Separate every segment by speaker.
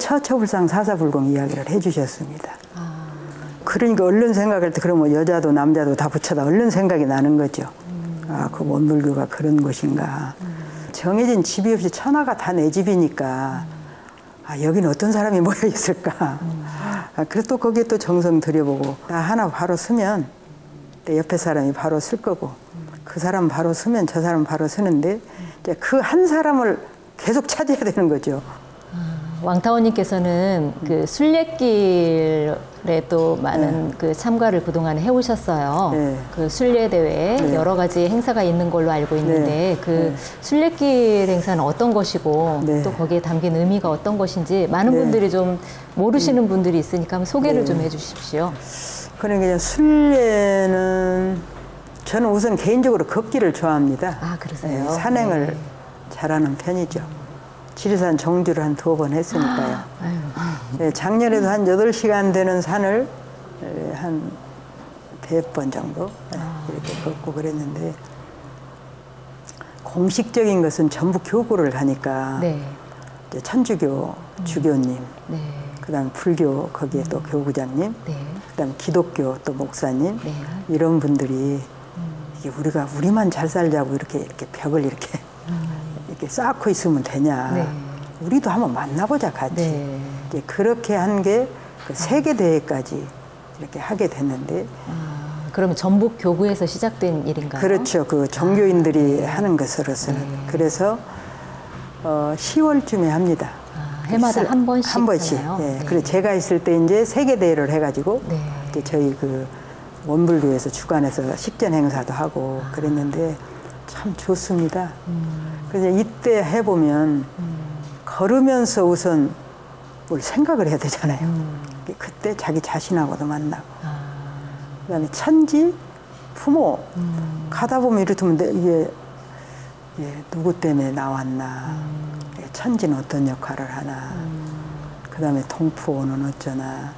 Speaker 1: 처처불상 사사불공 이야기를 해주셨습니다. 그러니까 얼른 생각할 때 그러면 여자도 남자도 다 붙여다 얼른 생각이 나는 거죠. 아, 그 원불교가 그런 곳인가. 정해진 집이 없이 천하가 다 내 집이니까 아, 여기는 어떤 사람이 모여 있을까. 아, 그래서 또 거기에 또 정성 들여보고 나 하나 바로 쓰면 내 옆에 사람이 바로 쓸 거고 그 사람 바로 쓰면 저 사람 바로 쓰는데 이제 그 한 사람을 계속 찾아야 되는 거죠.
Speaker 2: 왕타원님께서는 그 순례길에 또 많은 그 참가를 그동안 해오셨어요.
Speaker 1: 네.
Speaker 2: 그 순례대회에
Speaker 1: 네.
Speaker 2: 여러 가지 행사가 있는 걸로 알고 있는데
Speaker 1: 네.
Speaker 2: 그
Speaker 1: 네.
Speaker 2: 순례길 행사는 어떤 것이고
Speaker 1: 네.
Speaker 2: 또 거기에 담긴 의미가 어떤 것인지 많은
Speaker 1: 네.
Speaker 2: 분들이 좀 모르시는 분들이 있으니까 한번 소개를
Speaker 1: 네.
Speaker 2: 좀 해주십시오.
Speaker 1: 그러니까 순례는 저는 우선 개인적으로 걷기를 좋아합니다.
Speaker 2: 아, 그러세요?
Speaker 1: 네, 산행을
Speaker 2: 네. 잘하는
Speaker 1: 편이죠. 지리산 정주를 한 2번 했으니까요.
Speaker 2: 아유.
Speaker 1: 네, 작년에도 한 8시간 되는 산을 한 100번 정도 이렇게 걷고 그랬는데 공식적인 것은 전부 교구를 가니까
Speaker 2: 네.
Speaker 1: 이제 천주교 주교님,
Speaker 2: 네.
Speaker 1: 그다음 불교 거기에 또 교구장님,
Speaker 2: 네.
Speaker 1: 그다음 기독교 또 목사님
Speaker 2: 네.
Speaker 1: 이런 분들이 이게 우리가 우리만 잘 살자고 이렇게 벽을 이렇게 쌓고 있으면 되냐.
Speaker 2: 네.
Speaker 1: 우리도 한번 만나보자 같이.
Speaker 2: 네.
Speaker 1: 이제 그렇게 한 게 그 세계 대회까지 이렇게 하게 됐는데.
Speaker 2: 그러면 전북 교구에서 시작된 일인가요?
Speaker 1: 그렇죠. 그 종교인들이 하는 것으로서는.
Speaker 2: 네.
Speaker 1: 그래서 10월쯤에 합니다.
Speaker 2: 해마다 한 번씩.
Speaker 1: 한 번씩.
Speaker 2: 하나요?
Speaker 1: 예.
Speaker 2: 네.
Speaker 1: 그리고 제가 있을 때 이제 세계 대회를 해가지고
Speaker 2: 네.
Speaker 1: 이제 저희 그 원불교에서 주관해서 식전 행사도 하고 그랬는데 참 좋습니다. 그래서 이때 해보면 걸으면서 우선 뭘 생각을 해야 되잖아요. 그때 자기 자신하고도 만나고 그다음에 천지, 부모 가다 보면 이렇다면 이게 누구 때문에 나왔나, 천지는 어떤 역할을 하나, 그다음에 동포는 어쩌나.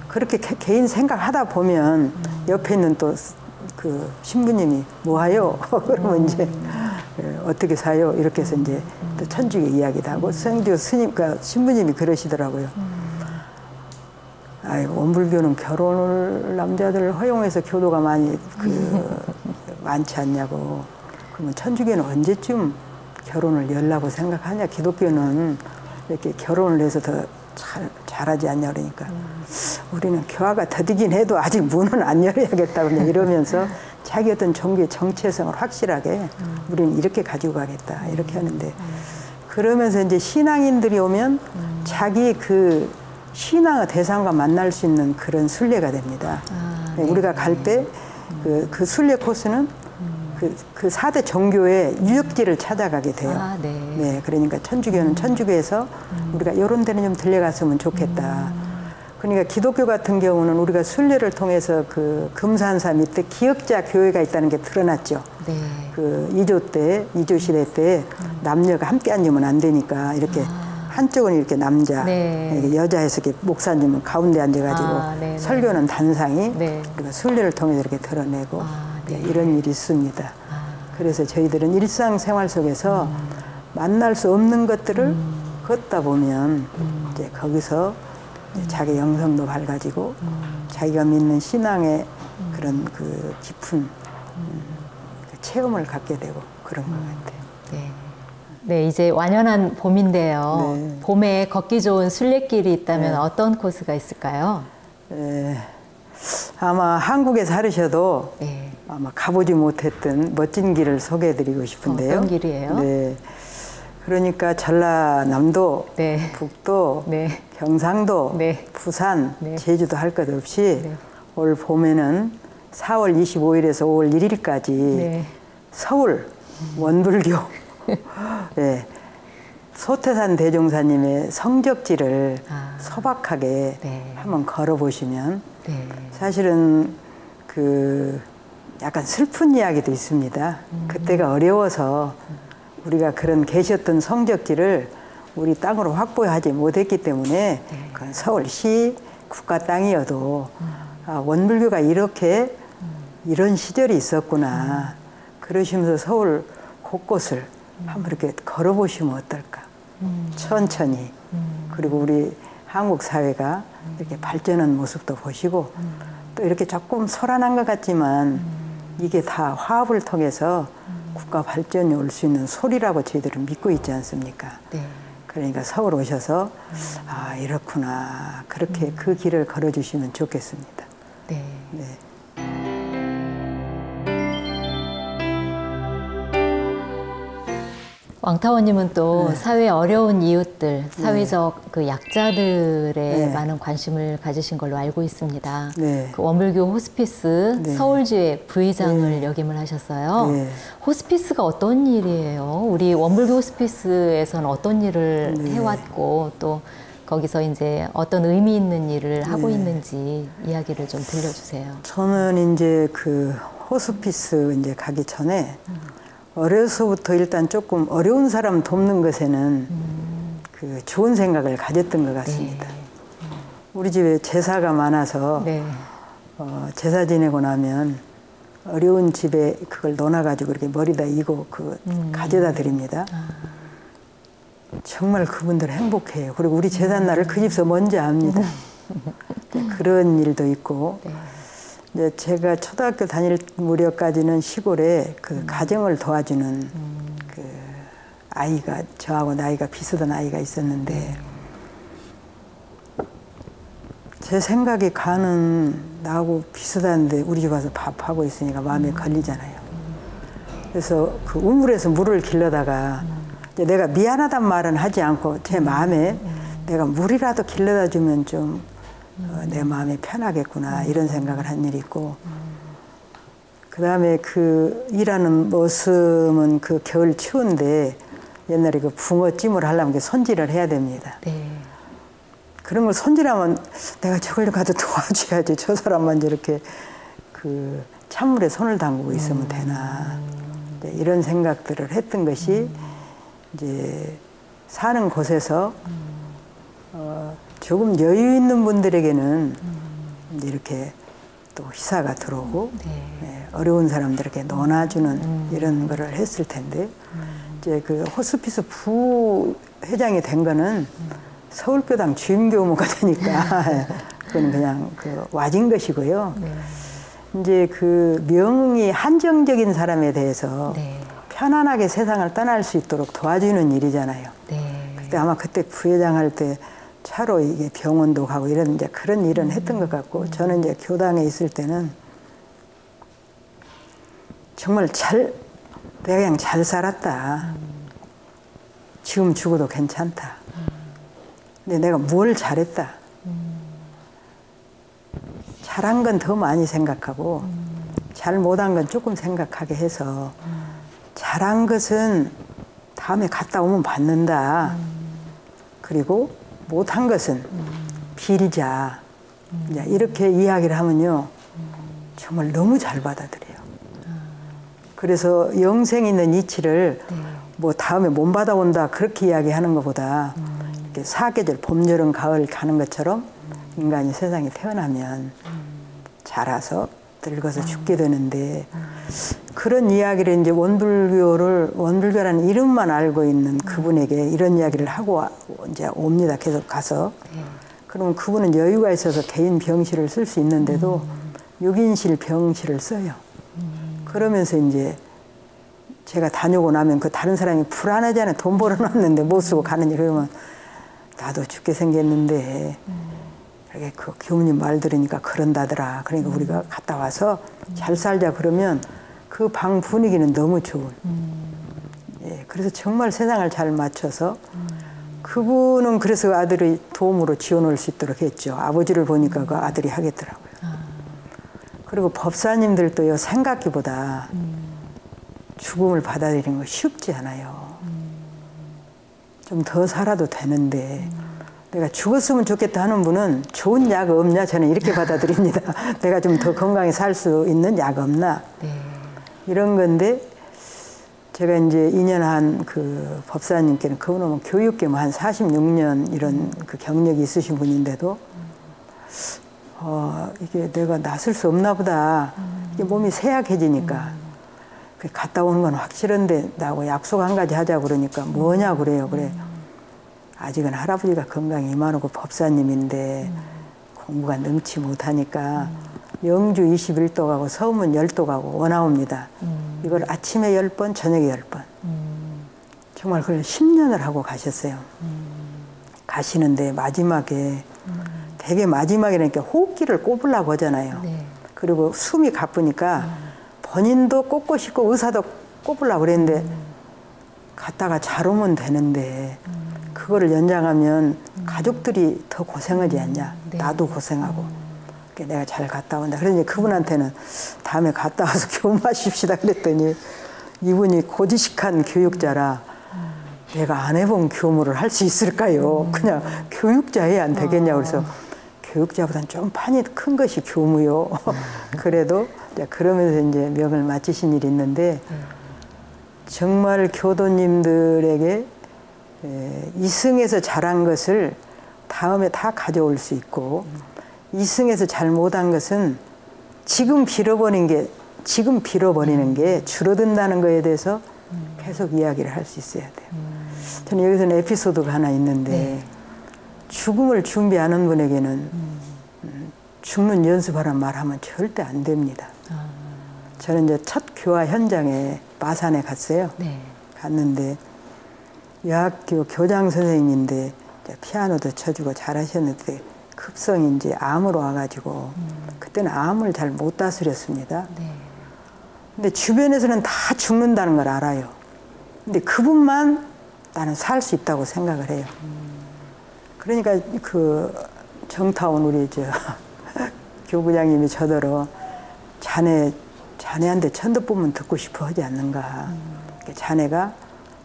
Speaker 1: 그렇게 개인 생각하다 보면 옆에 있는 또 그 신부님이 뭐 하요? 그러면 이제 어떻게 사요? 이렇게 해서 이제 또 천주교 이야기도 하고 성교 스님, 그러니까 신부님이 그러시더라고요. 아이고, 원불교는 결혼을 남자들을 허용해서 교도가 많이 많지 않냐고. 그러면 천주교는 언제쯤 결혼을 열라고 생각하냐? 기독교는 이렇게 결혼을 해서 더 잘하지 않냐 그러니까 우리는 교화가 더디긴 해도 아직 문은 안 열어야겠다 그냥 이러면서 자기 어떤 종교의 정체성을 확실하게 우리는 이렇게 가지고 가겠다 이렇게 하는데 그러면서 이제 신앙인들이 오면 자기 그 신앙의 대상과 만날 수 있는 그런 순례가 됩니다.
Speaker 2: 네.
Speaker 1: 우리가 갈 때 그 순례 코스는 그 4대 종교의 유적지를 찾아가게 돼요.
Speaker 2: 네.
Speaker 1: 네, 그러니까 천주교는 천주교에서 우리가 이런 데는 좀 들려갔으면 좋겠다. 그러니까 기독교 같은 경우는 우리가 순례를 통해서 그 금산사 밑에 기역자 교회가 있다는 게 드러났죠.
Speaker 2: 네.
Speaker 1: 그 이조 시대 때 남녀가 함께 앉으면 안 되니까 이렇게 한쪽은 이렇게 남자,
Speaker 2: 네.
Speaker 1: 여자에서 이렇게 목사 앉으면 가운데 앉아가지고 설교는 단상이 우리가 순례를 통해서 이렇게 드러내고 이런 일이 있습니다. 그래서 저희들은 일상생활 속에서 만날 수 없는 것들을 걷다 보면 이제 거기서 이제 자기 영성도 밝아지고 자기가 믿는 신앙의 그런 그 깊은 체험을 갖게 되고 그런 것 같아요.
Speaker 2: 네. 네, 이제 완연한 봄인데요.
Speaker 1: 네.
Speaker 2: 봄에 걷기 좋은 순례길이 있다면
Speaker 1: 네.
Speaker 2: 어떤 코스가 있을까요?
Speaker 1: 아마 한국에 살으셔도
Speaker 2: 네.
Speaker 1: 아마 가보지 못했던 멋진 길을 소개해드리고 싶은데요.
Speaker 2: 어떤 길이에요?
Speaker 1: 네. 그러니까 전라남도,
Speaker 2: 네.
Speaker 1: 북도,
Speaker 2: 네.
Speaker 1: 경상도,
Speaker 2: 네.
Speaker 1: 부산,
Speaker 2: 네.
Speaker 1: 제주도 할 것 없이
Speaker 2: 네.
Speaker 1: 올 봄에는 4월 25일에서 5월 1일까지
Speaker 2: 네.
Speaker 1: 서울 원불교 네. 소태산 대종사님의 성적지를 소박하게 한번 걸어보시면 사실은 그 약간 슬픈 이야기도 있습니다. 그때가 어려워서 우리가 그런 계셨던 성적지를 우리 땅으로 확보하지 못했기 때문에 그건 서울시 국가 땅이어도 원불교가 이렇게 이런 시절이 있었구나. 그러시면서 서울 곳곳을 한번 이렇게 걸어보시면 어떨까. 천천히 그리고 우리 한국 사회가 이렇게 발전한 모습도 보시고 또 이렇게 조금 소란한 것 같지만 이게 다 화합을 통해서 국가 발전이 올 수 있는 소리라고 저희들은 믿고 있지 않습니까?
Speaker 2: 네.
Speaker 1: 그러니까 서울 오셔서 아 이렇구나 그렇게 그 길을 걸어주시면 좋겠습니다.
Speaker 2: 네.
Speaker 1: 네.
Speaker 2: 왕타원님은 또
Speaker 1: 네.
Speaker 2: 사회 어려운 이웃들, 사회적 그 약자들에
Speaker 1: 네.
Speaker 2: 많은 관심을 가지신 걸로 알고 있습니다.
Speaker 1: 네.
Speaker 2: 그 원불교 호스피스
Speaker 1: 네.
Speaker 2: 서울지회 부회장을 역임을 하셨어요.
Speaker 1: 네.
Speaker 2: 호스피스가 어떤 일이에요? 우리 원불교 호스피스에서는 어떤 일을
Speaker 1: 네.
Speaker 2: 해왔고 또 거기서 이제 어떤 의미 있는 일을 하고
Speaker 1: 네.
Speaker 2: 있는지 이야기를 좀 들려주세요.
Speaker 1: 저는 이제 그 호스피스 이제 가기 전에 어려서부터 일단 조금 어려운 사람 돕는 것에는 그 좋은 생각을 가졌던 것 같습니다.
Speaker 2: 네.
Speaker 1: 우리 집에 제사가 많아서
Speaker 2: 네.
Speaker 1: 제사 지내고 나면 어려운 집에 그걸 넣어가지고 이렇게 머리다 이고 그 가져다 드립니다. 정말 그분들 행복해요. 그리고 우리 제삿날을 그 집에서 먼저 합니다. 그런 일도 있고
Speaker 2: 네.
Speaker 1: 이제 제가 초등학교 다닐 무렵까지는 시골에 그 가정을 도와주는 그 아이가 저하고 나이가 비슷한 아이가 있었는데 제 생각이 가는 나하고 비슷한데 우리 집 와서 밥하고 있으니까 마음에 걸리잖아요. 그래서 그 우물에서 물을 길러다가 이제 내가 미안하단 말은 하지 않고 제 마음에 내가 물이라도 길러다 주면 좀 내 마음이 편하겠구나 이런 생각을 한 일이 있고 그 다음에 그 일하는 모습은 그 겨울 추운데 옛날에 그 붕어찜을 하려면 손질을 해야 됩니다.
Speaker 2: 네.
Speaker 1: 그런 걸 손질하면 내가 저걸 가서 도와줘야지 저 사람만 저렇게 그 찬물에 손을 담그고 있으면 되나 이제 이런 생각들을 했던 것이 이제 사는 곳에서 조금 여유 있는 분들에게는 이제 이렇게 또 희사가 들어오고 네, 어려운 사람들에게 논아주는 이런 거를 했을 텐데 이제 그 호스피스 부회장이 된 거는 서울교당 주임교무가 되니까 그건 그냥 그 와진 것이고요.
Speaker 2: 네.
Speaker 1: 이제 그 명이 한정적인 사람에 대해서
Speaker 2: 네.
Speaker 1: 편안하게 세상을 떠날 수 있도록 도와주는 일이잖아요.
Speaker 2: 네.
Speaker 1: 그때 아마 그때 부회장 할 때 차로 이게 병원도 가고 이런 이제 그런 일은 했던 것 같고 저는 이제 교당에 있을 때는 정말 내가 그냥 잘 살았다. 지금 죽어도 괜찮다. 근데 내가 뭘 잘했다. 잘한 건 더 많이 생각하고 잘 못한 건 조금 생각하게 해서 잘한 것은 다음에 갔다 오면 받는다. 그리고 못한 것은 빌자. 이렇게 이야기를 하면요. 정말 너무 잘 받아들여요. 그래서 영생 있는 이치를 뭐 다음에 못 받아온다 그렇게 이야기하는 것보다 이렇게 사계절 봄, 여름, 가을 가는 것처럼 인간이 세상에 태어나면 자라서 늙어서 죽게 되는데 그런 이야기를 이제 원불교라는 이름만 알고 있는 그분에게 이런 이야기를 하고 이제 옵니다. 계속 가서. 그러면 그분은 여유가 있어서 개인 병실을 쓸 수 있는데도 6인실 병실을 써요. 그러면서 이제 제가 다녀오고 나면 그 다른 사람이 불안하잖아요. 돈 벌어놨는데 못 쓰고 가느니 그러면 나도 죽게 생겼는데 이렇게 그 교무님 말 들으니까 그런다더라. 그러니까 우리가 갔다 와서 잘 살자 그러면 그 방 분위기는 너무 좋은. 예, 그래서 정말 세상을 잘 맞춰서 그분은 그래서 아들이 도움으로 지원할 수 있도록 했죠. 아버지를 보니까 그 아들이 하겠더라고요. 그리고 법사님들도요 생각기보다 죽음을 받아들이는 거 쉽지 않아요. 좀 더 살아도 되는데 내가 죽었으면 좋겠다 하는 분은 좋은 약 없냐? 저는 이렇게 받아들입니다. 내가 좀 더 건강히 살 수 있는 약 없나?
Speaker 2: 네.
Speaker 1: 이런 건데 제가 이제 2년 한 그 법사님께는 그분은 뭐 교육계 뭐 한 46년 이런 그 경력이 있으신 분인데도 이게 내가 낫을 수 없나 보다. 이게 몸이 쇠약해지니까 갔다 오는 건 확실한데 나하고 약속 한 가지 하자 그러니까 뭐냐 그래요. 그래. 아직은 할아버지가 건강이 이만하고 법사님인데 공부가 능치 못하니까 영주 21도 가고 서문 10도 가고 원하옵니다. 이걸 아침에 10번, 저녁에 10번. 정말 그걸 10년을 하고 가셨어요. 가시는데 마지막에 되게 마지막이니까 호흡기를 꼽으려고 하잖아요.
Speaker 2: 네.
Speaker 1: 그리고 숨이 가쁘니까 본인도 꼽고 싶고 의사도 꼽으려고 그랬는데 갔다가 잘 오면 되는데 그거를 연장하면 가족들이 더 고생하지 않냐.
Speaker 2: 네.
Speaker 1: 나도 고생하고. 내가 잘 갔다 온다. 그러니 그분한테는 다음에 갔다 와서 교무하십시다 그랬더니 이분이 고지식한 교육자라 내가 안 해본 교무를 할 수 있을까요? 그냥 교육자 해야 안 되겠냐고 그래서 교육자보다는 좀 판이 큰 것이 교무요. 그래도 그러면서 이제 명을 마치신 일이 있는데 정말 교도님들에게 이승에서 잘한 것을 다음에 다 가져올 수 있고 이승에서 잘 못한 것은 지금 빌어버리는 게 줄어든다는 거에 대해서 계속 이야기를 할 수 있어야 돼요. 저는 여기서는 에피소드가 하나 있는데
Speaker 2: 네.
Speaker 1: 죽음을 준비하는 분에게는 죽는 연습하란 말하면 절대 안 됩니다. 저는 이제 첫 교화 현장에 마산에 갔어요.
Speaker 2: 네.
Speaker 1: 갔는데 여학교 교장 선생님인데 피아노도 쳐주고 잘하셨는데 급성이 이제 암으로 와가지고 그때는 암을 잘 못 다스렸습니다.
Speaker 2: 네.
Speaker 1: 근데 주변에서는 다 죽는다는 걸 알아요. 근데 그분만 나는 살 수 있다고 생각을 해요. 그러니까 그 정타운 우리 교부장님이 저더러 자네한테 천도보면 듣고 싶어 하지 않는가. 자네가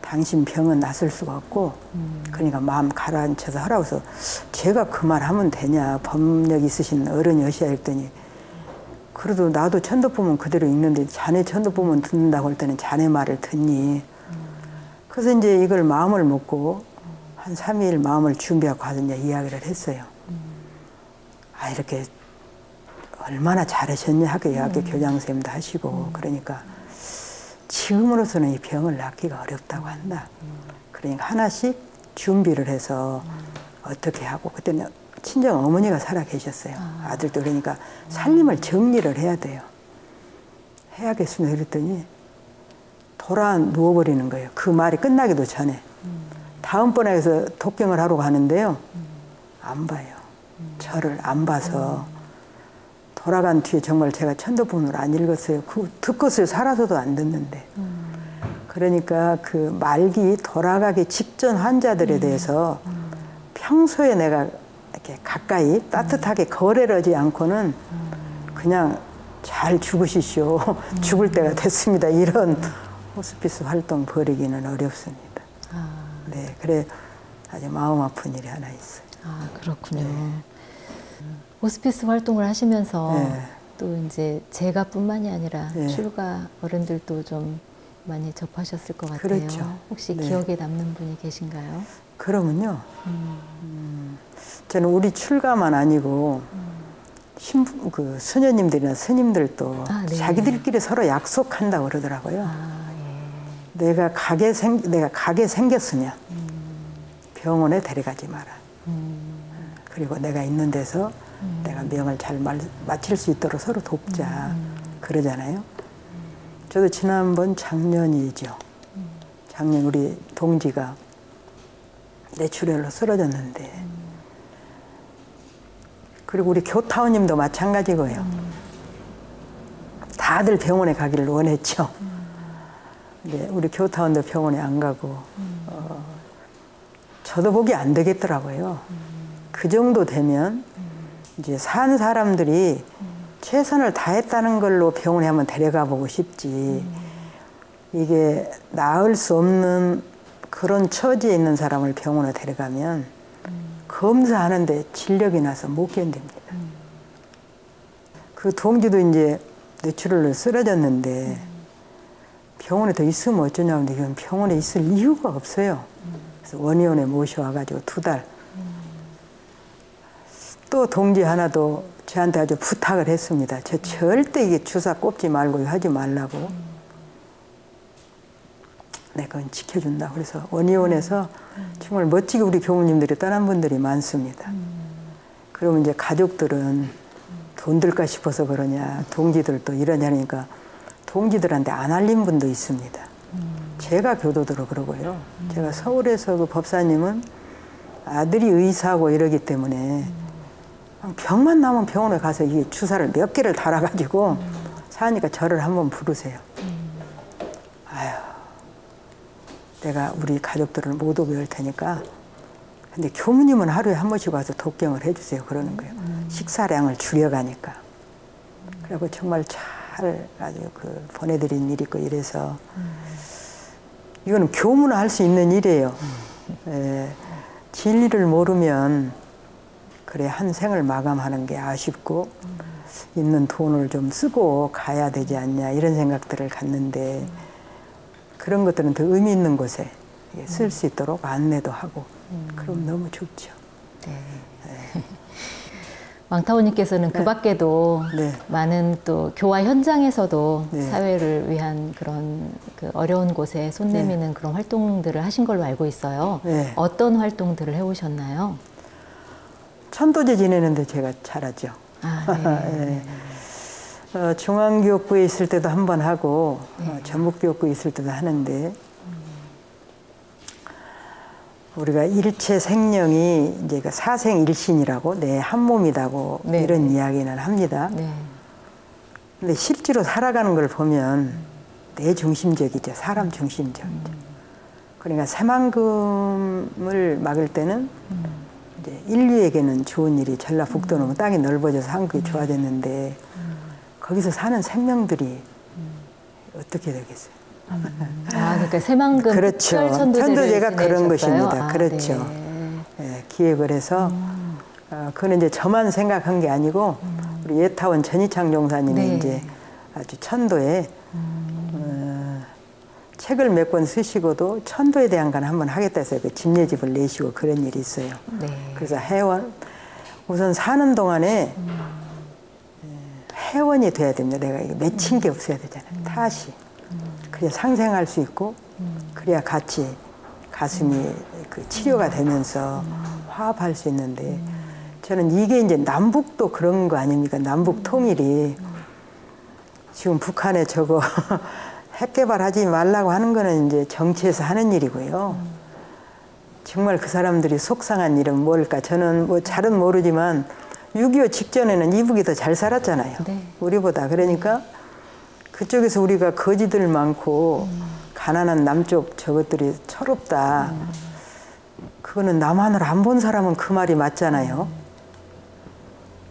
Speaker 1: 당신 병은 낫을 수가 없고 그러니까 마음 가라앉혀서 하라고 해서 제가 그 말 하면 되냐. 법력 있으신 어른이 하셔야 했더니 그래도 나도 천도보면 그대로 읽는데 자네 천도보면 듣는다고 할 때는 자네 말을 듣니. 그래서 이제 이걸 마음을 먹고 한 3일 마음을 준비하고 가서 이제 이야기를 했어요. 아, 이렇게 얼마나 잘하셨냐 하고 여학교 교장 선생님도 하시고 그러니까 지금으로서는 이 병을 낫기가 어렵다고 한다. 그러니까 하나씩 준비를 해서 어떻게 하고 그때는 친정 어머니가 살아 계셨어요. 아들도 그러니까 살림을 정리를 해야 돼요. 해야겠습니다. 그랬더니 돌아 누워버리는 거예요. 그 말이 끝나기도 전에. 다음번에 해서 독경을 하러 가는데요. 안 봐요. 저를 안 봐서 돌아간 뒤에 정말 제가 천도본을 안 읽었어요. 그 듣것을 살아서도 안 듣는데. 그러니까 그 말기 돌아가기 직전 환자들에 대해서 평소에 내가 이렇게 가까이 따뜻하게 거래를 하지 않고는 그냥 잘 죽으시시오. 죽을 때가 됐습니다. 이런 호스피스 활동 벌이기는 어렵습니다. 네, 그래 아주 마음 아픈 일이 하나 있어요.
Speaker 2: 아, 그렇군요. 네. 호스피스 활동을 하시면서
Speaker 1: 네.
Speaker 2: 또 이제 제가뿐만이 아니라
Speaker 1: 네.
Speaker 2: 출가 어른들도 좀 많이 접하셨을 것 같아요.
Speaker 1: 그렇죠.
Speaker 2: 혹시
Speaker 1: 네.
Speaker 2: 기억에 남는 분이 계신가요?
Speaker 1: 그러면요. 저는 우리 출가만 아니고 그 수녀님들이나 스님들도
Speaker 2: 네.
Speaker 1: 자기들끼리 서로 약속한다고 그러더라고요.
Speaker 2: 예.
Speaker 1: 내가 가게 생겼으면 병원에 데려가지 마라. 그리고 내가 있는 데서 내가 명을 잘 마칠 수 있도록 서로 돕자. 그러잖아요. 저도 지난번 작년이죠. 작년 우리 동지가 뇌출혈로 쓰러졌는데 그리고 우리 교타원님도 마찬가지고요. 다들 병원에 가기를 원했죠. 근데 우리 교타원도 병원에 안 가고 저도 보기 안 되겠더라고요. 그 정도 되면 이제 산 사람들이 최선을 다했다는 걸로 병원에 한번 데려가 보고 싶지. 이게 나을 수 없는 그런 처지에 있는 사람을 병원에 데려가면 검사하는데 진력이 나서 못 견딥니다. 그 동지도 이제 뇌출혈로 쓰러졌는데 병원에 더 있으면 어쩌냐고 하는데 이건 병원에 있을 이유가 없어요. 그래서 원의원에 모셔와가지고 2달. 또 동지 하나도 저한테 아주 부탁을 했습니다. 저 절대 이게 주사 꼽지 말고 하지 말라고. 내가 그건 지켜준다. 그래서 원의원에서 정말 멋지게 우리 교무님들이 떠난 분들이 많습니다. 그러면 이제 가족들은 돈 들까 싶어서 그러냐, 동지들도 이러냐니까 동지들한테 안 알린 분도 있습니다. 제가 교도들로 그러고요. 제가 서울에서 그 법사님은 아들이 의사고 이러기 때문에 병만 나면 병원에 가서 이게 주사를 몇 개를 달아가지고 사니까 저를 한번 부르세요. 아유, 내가 우리 가족들을 못 오게 할 테니까. 근데 교무님은 하루에 한 번씩 와서 독경을 해주세요. 그러는 거예요. 식사량을 줄여가니까. 그리고 정말 잘 아주 그 보내드린 일이 있고 이래서 이거는 교무나 할 수 있는 일이에요. 예, 진리를 모르면 그래 한 생을 마감하는 게 아쉽고 있는 돈을 좀 쓰고 가야 되지 않냐 이런 생각들을 갖는데 그런 것들은 더 의미 있는 곳에 쓸 수 있도록 안내도 하고 그럼 너무 좋죠.
Speaker 2: 네. 왕타오님께서는 그 밖에도
Speaker 1: 네.
Speaker 2: 많은 또 교화 현장에서도
Speaker 1: 네.
Speaker 2: 사회를 위한 그런 그 어려운 곳에 손 내미는 그런 활동들을 하신 걸로 알고 있어요.
Speaker 1: 네.
Speaker 2: 어떤 활동들을 해오셨나요?
Speaker 1: 천도제 지내는데 제가 잘하죠.
Speaker 2: 아, 네.
Speaker 1: 중앙교육부에 있을 때도 한 번 하고 전북교육부에 있을 때도 하는데 우리가 일체 생명이 이제 그 사생일신이라고 내 한 몸이라고
Speaker 2: 네.
Speaker 1: 이런 이야기는 합니다.
Speaker 2: 네.
Speaker 1: 근데 실제로 살아가는 걸 보면 내 중심적이죠. 사람 중심적이죠. 그러니까 새만금을 막을 때는 이제 인류에게는 좋은 일이 전라북도는 땅이 넓어져서 한국이 좋아졌는데 거기서 사는 생명들이 어떻게 되겠어요?
Speaker 2: 아, 그러니까 새만금
Speaker 1: 그렇죠. 천도제가 그런 것입니다. 그렇죠.
Speaker 2: 네.
Speaker 1: 네, 기획을 해서 그건 이제 저만 생각한 게 아니고 우리 예타원 전희창 종사님이
Speaker 2: 네.
Speaker 1: 이제 아주 천도에 책을 몇 권 쓰시고도 천도에 대한 건 한번 하겠다 해서 그 집례집을 내시고 그런 일이 있어요.
Speaker 2: 네.
Speaker 1: 그래서 회원 우선 사는 동안에 회원이 돼야 됩니다. 내가 이거 맺힌 게 없어야 되잖아요. 탓이. 그래야 상생할 수 있고 그래야 같이 가슴이 그 치료가 되면서 화합할 수 있는데 저는 이게 이제 남북도 그런 거 아닙니까? 남북 통일이 지금 북한에 저거 핵 개발하지 말라고 하는 거는 이제 정치에서 하는 일이고요. 정말 그 사람들이 속상한 일은 뭘까? 저는 뭐 잘은 모르지만 6.25 직전에는 이북이 더 잘 살았잖아요.
Speaker 2: 네.
Speaker 1: 우리보다. 그러니까 그쪽에서 우리가 거지들 많고 가난한 남쪽 저것들이 철없다. 그거는 남한을 안 본 사람은 그 말이 맞잖아요.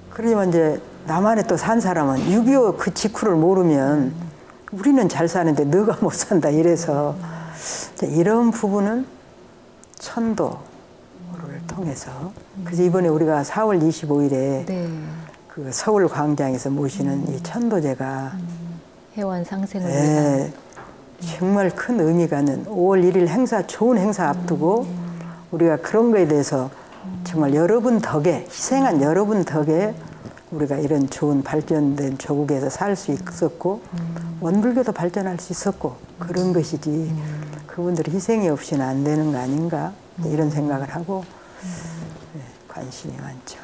Speaker 1: 그러지만 이제 남한에 또 산 사람은 6.25 그 직후를 모르면 우리는 잘 사는데 너가 못 산다 이래서 이런 부분은 천도를 통해서 그래서 이번에 우리가 4월 25일에
Speaker 2: 네.
Speaker 1: 그 서울 광장에서 모시는 이 천도제가
Speaker 2: 회원 상생을 위한
Speaker 1: 네, 정말 큰 의미가 있는 5월 1일 행사 좋은 행사 앞두고 우리가 그런 거에 대해서 정말 여러분 덕에 희생한 여러분 덕에 우리가 이런 좋은 발전된 조국에서 살 수 있었고 원불교도 발전할 수 있었고 그런 것이지 그분들이 희생이 없이는 안 되는 거 아닌가 이런 생각을 하고 네, 관심이 많죠.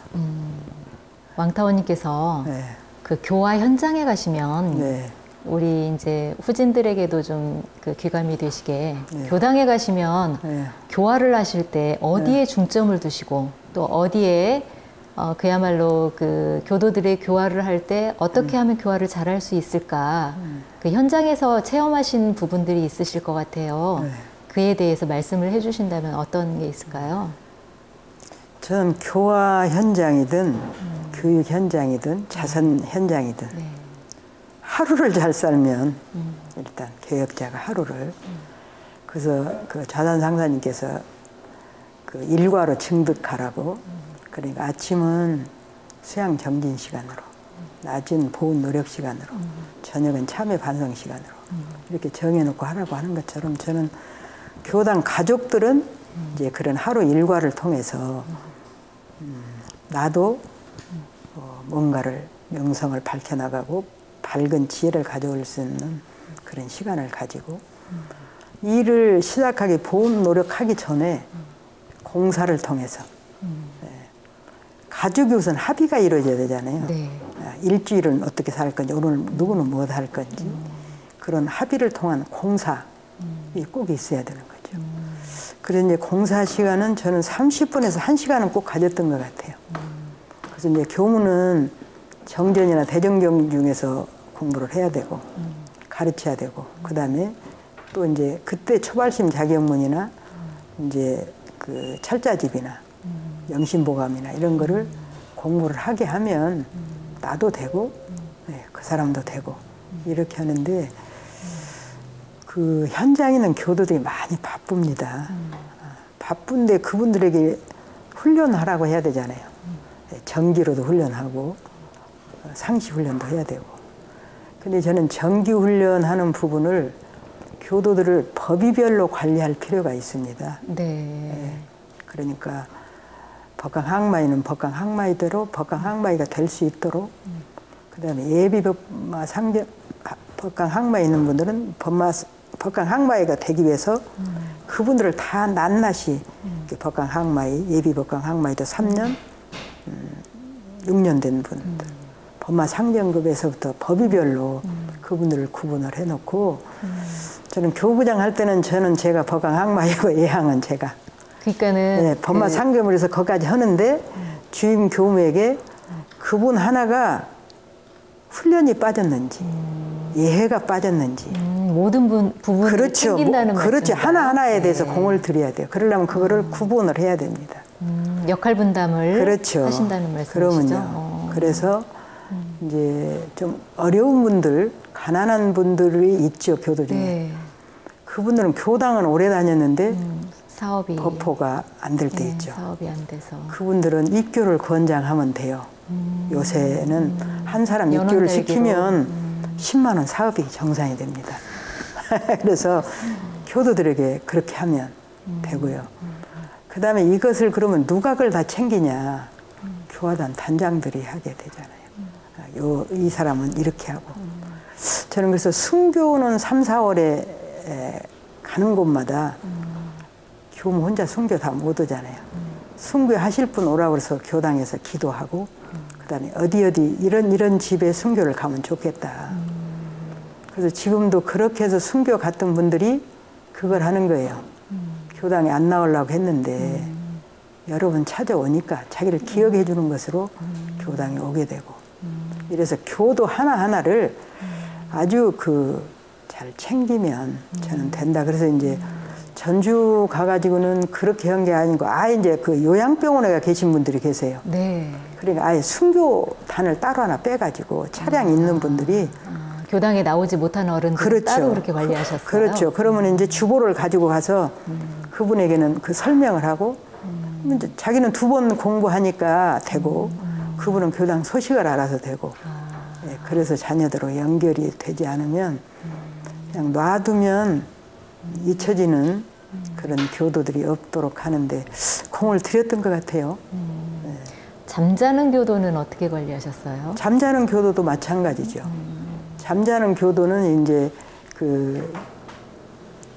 Speaker 2: 왕타원님께서
Speaker 1: 네.
Speaker 2: 그 교화 현장에 가시면
Speaker 1: 네.
Speaker 2: 우리 이제 후진들에게도 좀 그 귀감이 되시게
Speaker 1: 네.
Speaker 2: 교당에 가시면
Speaker 1: 네.
Speaker 2: 교화를 하실 때 어디에 중점을 두시고 또 어디에 그야말로 그 교도들의 교화를 할 때 어떻게 하면 교화를 잘할 수 있을까 그 현장에서 체험하신 부분들이 있으실 것 같아요.
Speaker 1: 네.
Speaker 2: 그에 대해서 말씀을 해주신다면 어떤 게 있을까요?
Speaker 1: 저는 교화 현장이든 교육 현장이든 자선 현장이든
Speaker 2: 네.
Speaker 1: 하루를 잘 살면 일단 개혁자가 하루를 그래서 그 자단 상사님께서 그 일과로 증득하라고 그러니까 아침은 수양 정진 시간으로 낮은 보훈 노력 시간으로 저녁은 참회 반성 시간으로 이렇게 정해놓고 하라고 하는 것처럼 저는 교당 가족들은 이제 그런 하루 일과를 통해서 나도 뭔가를 명성을 밝혀나가고 밝은 지혜를 가져올 수 있는 그런 시간을 가지고 일을 시작하기 보험 노력하기 전에 공사를 통해서 가족이 우선 합의가 이루어져야 되잖아요.
Speaker 2: 네.
Speaker 1: 일주일은 어떻게 살 건지, 오늘 누구는 뭐 할 건지 그런 합의를 통한 공사이 꼭 있어야 되는 거죠. 그래서 이제 공사 시간은 저는 30분에서 1시간은 꼭 가졌던 것 같아요. 그래서 이제 교문은 정전이나 대정경 중에서 공부를 해야 되고 가르쳐야 되고 그다음에 또 이제 그때 초발심 자격문이나 이제 그 철자집이나 영신보감이나 이런 거를 공부를 하게 하면 나도 되고 네, 그 사람도 되고 이렇게 하는데 그 현장에 있는 교도들이 많이 바쁩니다. 바쁜데 그분들에게 훈련하라고 해야 되잖아요. 정기로도 훈련하고 상시 훈련도 해야 되고. 근데 저는 정기 훈련하는 부분을 교도들을 법위별로 관리할 필요가 있습니다.
Speaker 2: 네.
Speaker 1: 그러니까 법강 항마이는 법강 항마이대로 법강 항마이가 될 수 있도록 그다음에 예비 법마 상경 법강 항마에 있는 분들은 법강 항마이가 되기 위해서 그분들을 다 낱낱이 법강 항마이 예비 법강 항마이도 3년 6년 된 분들 법마 상경급에서부터 법위별로 그분들을 구분을 해놓고 저는 교부장 할 때는 제가 법강 항마이고 예항은 제가
Speaker 2: 그러니까는
Speaker 1: 네, 법마 상경을 해서 거기까지 하는데 주임 교무에게 그분 하나가 훈련이 빠졌는지 예해가 빠졌는지
Speaker 2: 모든 부분을
Speaker 1: 그렇죠.
Speaker 2: 챙긴다는 말씀.
Speaker 1: 그렇죠. 하나하나에 대해서 공을 들여야 돼요. 그러려면 그거를 구분을 해야 됩니다.
Speaker 2: 역할 분담을
Speaker 1: 그렇죠.
Speaker 2: 하신다는 말씀이시죠?
Speaker 1: 그러면요. 그래서 이제 좀 어려운 분들, 가난한 분들이 있죠, 교도 중에.
Speaker 2: 네.
Speaker 1: 그분들은 교당은 오래 다녔는데
Speaker 2: 사업이
Speaker 1: 법호가 안 될 때
Speaker 2: 네,
Speaker 1: 있죠.
Speaker 2: 사업이 안 돼서
Speaker 1: 그분들은 입교를 권장하면 돼요. 요새는 한 사람 입교를
Speaker 2: 연원달기로.
Speaker 1: 시키면 10만 원 사업이 정상이 됩니다. 그래서 교도들에게 그렇게 하면 되고요. 그 다음에 이것을 그러면 누가 그걸 다 챙기냐. 교화단 단장들이 하게 되잖아요. 이 사람은 이렇게 하고. 저는 그래서 순교는 3, 4월에 가는 곳마다 교무 혼자 순교 다 못 오잖아요. 순교 하실 분 오라고 그래서 교당에서 기도하고 그다음에 어디 이런 집에 순교를 가면 좋겠다. 그래서 지금도 그렇게 해서 순교 갔던 분들이 그걸 하는 거예요. 교당에 안 나오려고 했는데 여러 번 찾아오니까 자기를 기억해 주는 것으로 교당에 오게 되고 이래서 교도 하나하나를 아주 잘 챙기면 저는 된다. 그래서 이제 전주 가가지고는 그렇게 한 게 아니고 아예 이제 그 요양병원에 계신 분들이 계세요.
Speaker 2: 네.
Speaker 1: 그러니까 아예 순교단을 따로 하나 빼가지고 차량이 있는 분들이
Speaker 2: 교당에 나오지 못한 어른들
Speaker 1: 그렇죠.
Speaker 2: 따로 그렇게 관리하셨어요?
Speaker 1: 그렇죠. 그러면 이제 주보를 가지고 가서 그분에게는 그 설명을 하고 이제 자기는 2번 공부하니까 되고 그분은 교당 소식을 알아서 되고 예, 그래서 자녀들로 연결이 되지 않으면 그냥 놔두면 잊혀지는 그런 교도들이 없도록 하는데 공을 들였던 것 같아요. 네.
Speaker 2: 잠자는 교도는 어떻게 관리하셨어요?
Speaker 1: 잠자는 교도도 마찬가지죠. 잠자는 교도는 이제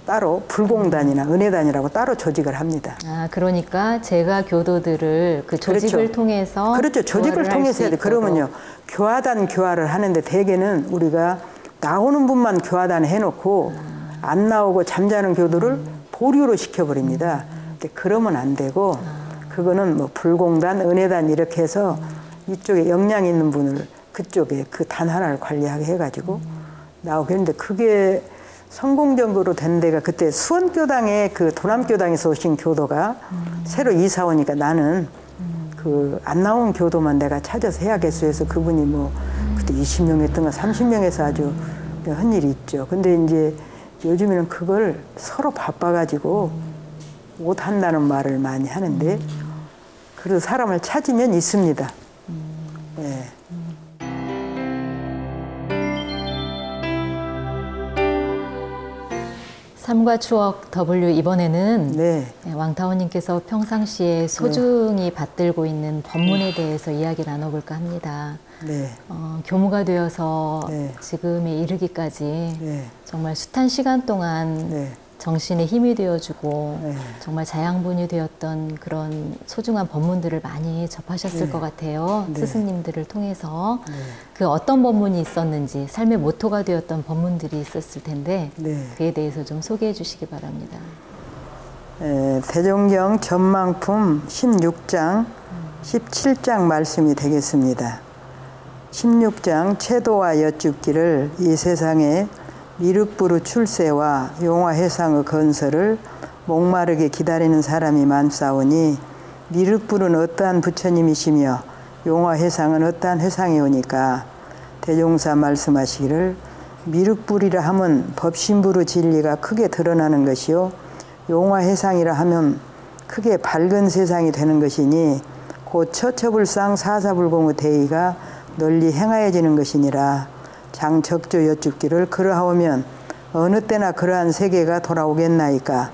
Speaker 1: 따로 불공단이나 은혜단이라고 따로 조직을 합니다.
Speaker 2: 그러니까 제가 교도들을 그 조직을
Speaker 1: 그렇죠.
Speaker 2: 통해서
Speaker 1: 그렇죠. 조직을 통해서 해야 돼. 그러면요. 교화단 교화를 하는데 대개는 우리가 나오는 분만 교화단에 해놓고 안 나오고 잠자는 교도를 보류로 시켜버립니다. 근데 그러면 안 되고 그거는 뭐 불공단, 은혜단 이렇게 해서 이쪽에 역량 있는 분을 그쪽에 그 단 하나를 관리하게 해가지고 나오게 했는데 그게 성공적으로 된 데가 그때 수원교당에 그 도남교당에서 오신 교도가 새로 이사 오니까 나는 그 안 나온 교도만 내가 찾아서 해야겠어 해서 그분이 뭐 그때 20명 했던가 30명 해서 아주 한 일이 있죠. 근데 이제 요즘에는 그걸 서로 바빠가지고 못 한다는 말을 많이 하는데 그래도 사람을 찾으면 있습니다. 네.
Speaker 2: 삶과 추억 W 이번에는
Speaker 1: 네.
Speaker 2: 왕타원님께서 평상시에 소중히 받들고 있는 법문에 대해서 이야기 나눠볼까 합니다.
Speaker 1: 네.
Speaker 2: 교무가 되어서
Speaker 1: 네.
Speaker 2: 지금에 이르기까지
Speaker 1: 네.
Speaker 2: 정말 숱한 시간 동안
Speaker 1: 네.
Speaker 2: 정신의 힘이 되어주고
Speaker 1: 네.
Speaker 2: 정말 자양분이 되었던 그런 소중한 법문들을 많이 접하셨을
Speaker 1: 네.
Speaker 2: 것 같아요.
Speaker 1: 네.
Speaker 2: 스승님들을 통해서.
Speaker 1: 네.
Speaker 2: 그 어떤 법문이 있었는지, 삶의 모토가 되었던 법문들이 있었을 텐데
Speaker 1: 네.
Speaker 2: 그에 대해서 좀 소개해 주시기 바랍니다.
Speaker 1: 대종경 전망품 16장 17장 말씀이 되겠습니다. 16장 채도와 여쭙기를 이 세상에 미륵부르 출세와 용화해상의 건설을 목마르게 기다리는 사람이 많사오니 미륵부르는 어떠한 부처님이시며 용화해상은 어떠한 해상이오니까 대종사 말씀하시기를 미륵불이라 하면 법신부르 진리가 크게 드러나는 것이요 용화해상이라 하면 크게 밝은 세상이 되는 것이니 곧 처처불상 사사불공의 대의가 널리 행하여지는 것이니라. 장적조 여쭙기를 그러하오면 어느 때나 그러한 세계가 돌아오겠나이까.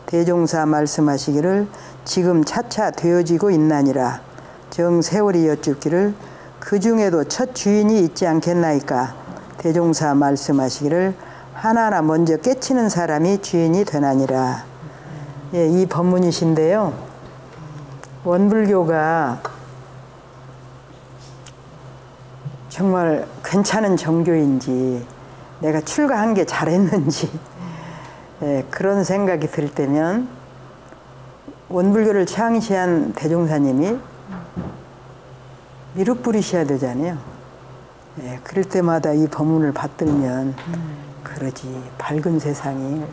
Speaker 1: 대종사 말씀하시기를 지금 차차 되어지고 있나니라. 정세월이 여쭙기를 그 중에도 첫 주인이 있지 않겠나이까. 대종사 말씀하시기를 하나하나 먼저 깨치는 사람이 주인이 되나니라. 예, 이 법문이신데요. 원불교가 정말 괜찮은 종교인지 내가 출가한 게 잘했는지 그런 생각이 들 때면 원불교를 창시한 대종사님이 미륵불이셔야 되잖아요. 그럴 때마다 이 법문을 받들면 그러지 밝은 세상이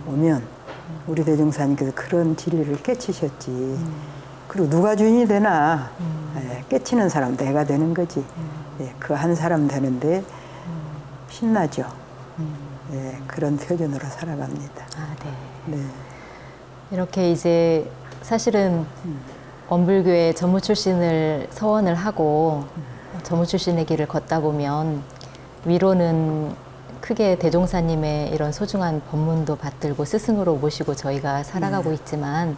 Speaker 1: 오면 우리 대종사님께서 그런 진리를 깨치셨지. 그리고 누가 주인이 되나 깨치는 사람 내가 되는 거지. 그 한 사람 되는데 신나죠. 그런 표준으로 살아갑니다.
Speaker 2: 아, 네.
Speaker 1: 네.
Speaker 2: 이렇게 이제 사실은 원불교의 전무 출신을 서원을 하고 전무 출신의 길을 걷다 보면 위로는 크게 대종사님의 이런 소중한 법문도 받들고 스승으로 모시고 저희가 살아가고 있지만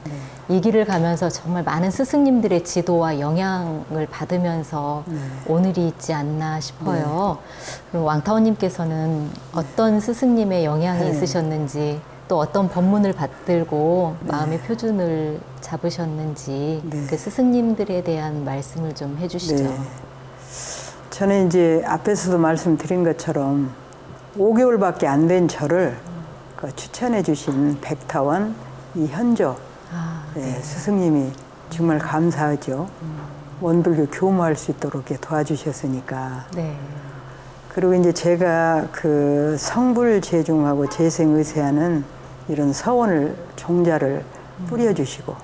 Speaker 2: 이 길을 가면서 정말 많은 스승님들의 지도와 영향을 받으면서 오늘이 있지 않나 싶어요. 그럼 왕타원님께서는 어떤 스승님의 영향이 있으셨는지 또 어떤 법문을 받들고 마음의 표준을 잡으셨는지 그 스승님들에 대한 말씀을 좀 해주시죠.
Speaker 1: 네. 저는 이제 앞에서도 말씀드린 것처럼 5개월밖에 안 된 저를 추천해 주신 백타원 이현조 스승님이 정말 감사하죠. 원불교 교모할 수 있도록 이렇게 도와주셨으니까.
Speaker 2: 네.
Speaker 1: 그리고 이제 제가 그 성불재중하고 재생의세하는 이런 서원을 종자를 뿌려주시고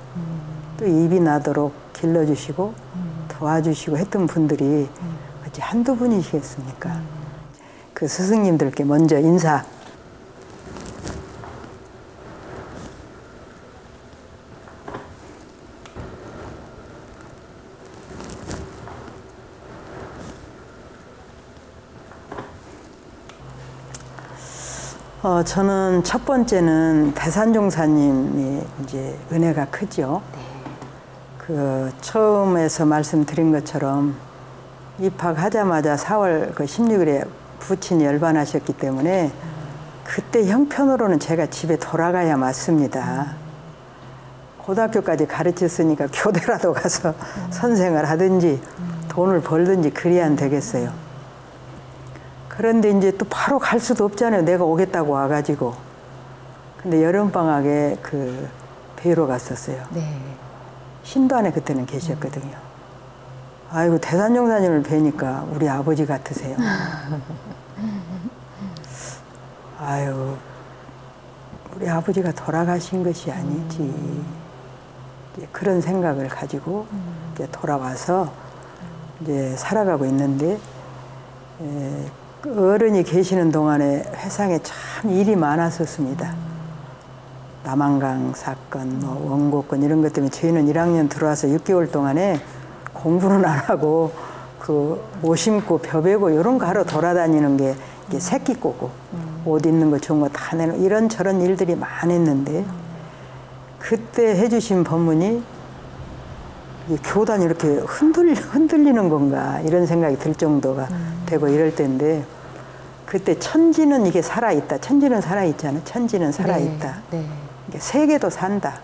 Speaker 1: 또 입이 나도록 길러주시고 도와주시고 했던 분들이 어찌 한두 분이시겠습니까? 그 스승님들께 먼저 인사. 저는 첫 번째는 대산종사님이 이제 은혜가 크죠. 그 처음에서 말씀드린 것처럼 입학하자마자 4월 그 16일에 부친이 열반하셨기 때문에 그때 형편으로는 제가 집에 돌아가야 맞습니다. 고등학교까지 가르쳤으니까 교대라도 가서 선생을 하든지 돈을 벌든지 그래야 안 되겠어요. 그런데 이제 또 바로 갈 수도 없잖아요. 내가 오겠다고 와가지고. 근데 여름방학에 그 뵈러 갔었어요.
Speaker 2: 네.
Speaker 1: 신도안에 그때는 계셨거든요. 아이고 대산종사님을 뵈니까 우리 아버지 같으세요. 아유 우리 아버지가 돌아가신 것이 아니지. 이제 그런 생각을 가지고 이제 돌아와서 이제 살아가고 있는데 어른이 계시는 동안에 회상에 참 일이 많았었습니다. 남한강 사건, 뭐 원고건 이런 것 때문에 저희는 1학년 들어와서 6개월 동안에 공부는 안 하고 그 모심고 벼베고 이런 거 하러 돌아다니는 게 이게 새끼 꼬고 옷 입는 거 좋은 거 다 내는 이런저런 일들이 많았는데 그때 해주신 법문이 교단이 이렇게 흔들리는 건가 이런 생각이 들 정도가 되고 이럴 때인데 그때 천지는 이게 살아있다. 천지는 살아있잖아. 천지는 살아있다.
Speaker 2: 네.
Speaker 1: 이게 세계도 산다.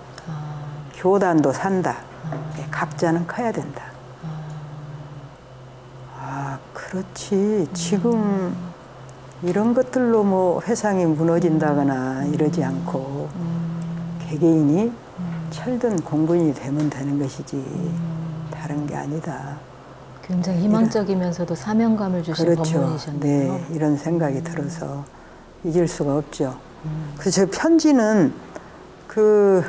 Speaker 1: 교단도 산다. 각자는 커야 된다. 아, 그렇지. 지금 이런 것들로 뭐 회상이 무너진다거나 이러지 않고 개개인이 철든 공군이 되면 되는 것이지 다른 게 아니다.
Speaker 2: 굉장히 희망적이면서도 사명감을 주신
Speaker 1: 그렇죠.
Speaker 2: 법문이셨네요.
Speaker 1: 네, 이런 생각이 들어서 잊을 수가 없죠. 그래서 저 편지는 그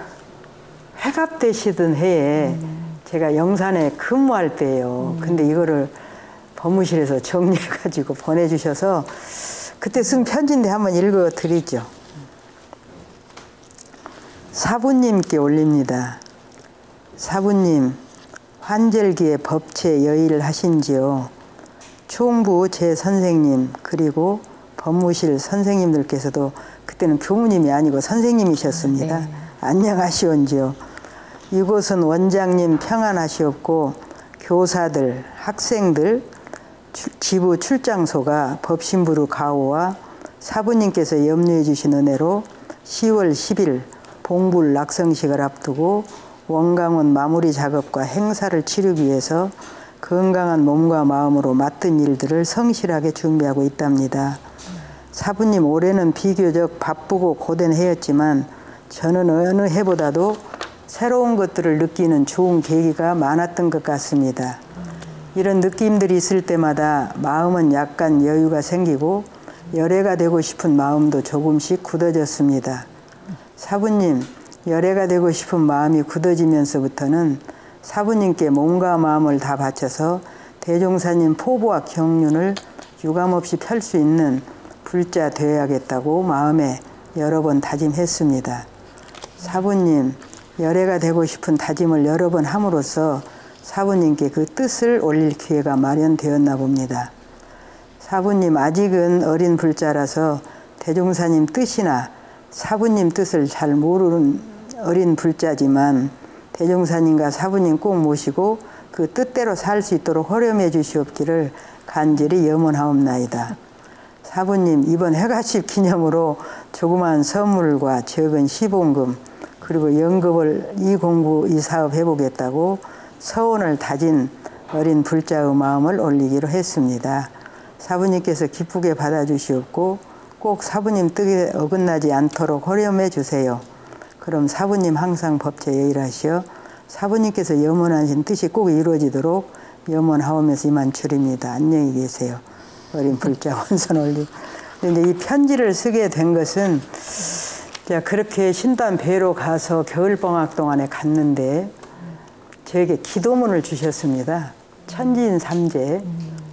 Speaker 1: 회갑되시던 해에 제가 영산에 근무할 때예요. 근데 이거를 법무실에서 정리해가지고 보내주셔서 그때 쓴 편지인데 한번 읽어드리죠. 사부님께 올립니다. 사부님, 환절기에 법체 여의를 하신지요. 총부 제 선생님 그리고 법무실 선생님들께서도 그때는 교무님이 아니고 선생님이셨습니다.
Speaker 2: 네.
Speaker 1: 안녕하시온지요. 이곳은 원장님 평안하시옵고 교사들, 학생들, 지부 출장소가 법신부로 가오와 사부님께서 염려해 주신 은혜로 10월 10일 봉불 낙성식을 앞두고 원강원 마무리 작업과 행사를 치르기 위해서 건강한 몸과 마음으로 맡은 일들을 성실하게 준비하고 있답니다. 사부님 올해는 비교적 바쁘고 고된 해였지만 저는 어느 해보다도 새로운 것들을 느끼는 좋은 계기가 많았던 것 같습니다. 이런 느낌들이 있을 때마다 마음은 약간 여유가 생기고 열애가 되고 싶은 마음도 조금씩 굳어졌습니다. 사부님, 열애가 되고 싶은 마음이 굳어지면서부터는 사부님께 몸과 마음을 다 바쳐서 대종사님 포부와 경륜을 유감없이 펼 수 있는 불자 되어야겠다고 마음에 여러 번 다짐했습니다. 사부님, 열애가 되고 싶은 다짐을 여러 번 함으로써 사부님께 그 뜻을 올릴 기회가 마련되었나 봅니다. 사부님 아직은 어린 불자라서 대종사님 뜻이나 사부님 뜻을 잘 모르는 어린 불자지만 대종사님과 사부님 꼭 모시고 그 뜻대로 살 수 있도록 허렴해 주시옵기를 간절히 염원하옵나이다. 사부님 이번 해가십 기념으로 조그마한 선물과 적은 시봉금 그리고 연급을 이 공부 이 사업 해보겠다고 서원을 다진 어린 불자의 마음을 올리기로 했습니다. 사부님께서 기쁘게 받아주시옵고 꼭 사부님 뜻에 어긋나지 않도록 허렴해 주세요. 그럼 사부님 항상 법체 예일하시어 사부님께서 염원하신 뜻이 꼭 이루어지도록 염원하오면서 이만 줄입니다. 안녕히 계세요. 어린 불자 원선 올리. 근데 이 편지를 쓰게 된 것은 제가 그렇게 신단 뵈러 가서 겨울방학 동안에 갔는데 저에게 기도문을 주셨습니다. 천지인 삼재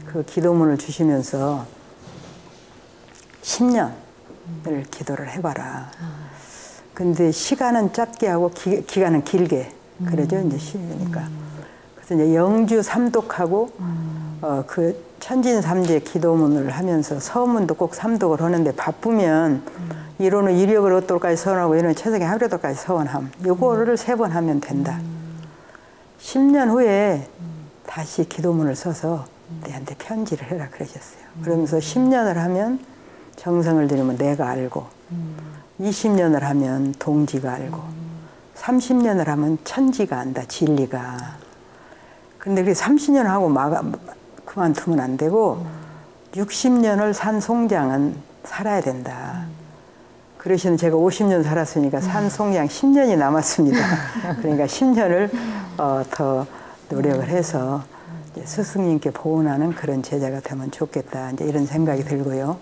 Speaker 1: 그 기도문을 주시면서 10년을 기도를 해봐라. 근데 시간은 짧게 하고 기간은 길게 그러죠. 이제 시니까. 그래서 이제 영주 삼독하고 그 천진 삼재 기도문을 하면서 서문도 꼭 삼독을 하는데 바쁘면 이론은 이력을 어떨까지 서원하고 이론은 최석의 하루도까지 서원함. 요거를 3번 하면 된다. 10년 후에 다시 기도문을 써서 내한테 편지를 해라 그러셨어요. 그러면서 10년을 하면 정성을 들이면 내가 알고 20년을 하면 동지가 알고 30년을 하면 천지가 안다. 진리가. 근데 그게 30년 하고 그만두면 안 되고 60년을 산 송장은 살아야 된다. 그러시는 제가 50년 살았으니까 산 송장 10년이 남았습니다. 그러니까 10년을 더 노력을 해서 이제 스승님께 보훈하는 그런 제자가 되면 좋겠다. 이제 이런 생각이 들고요.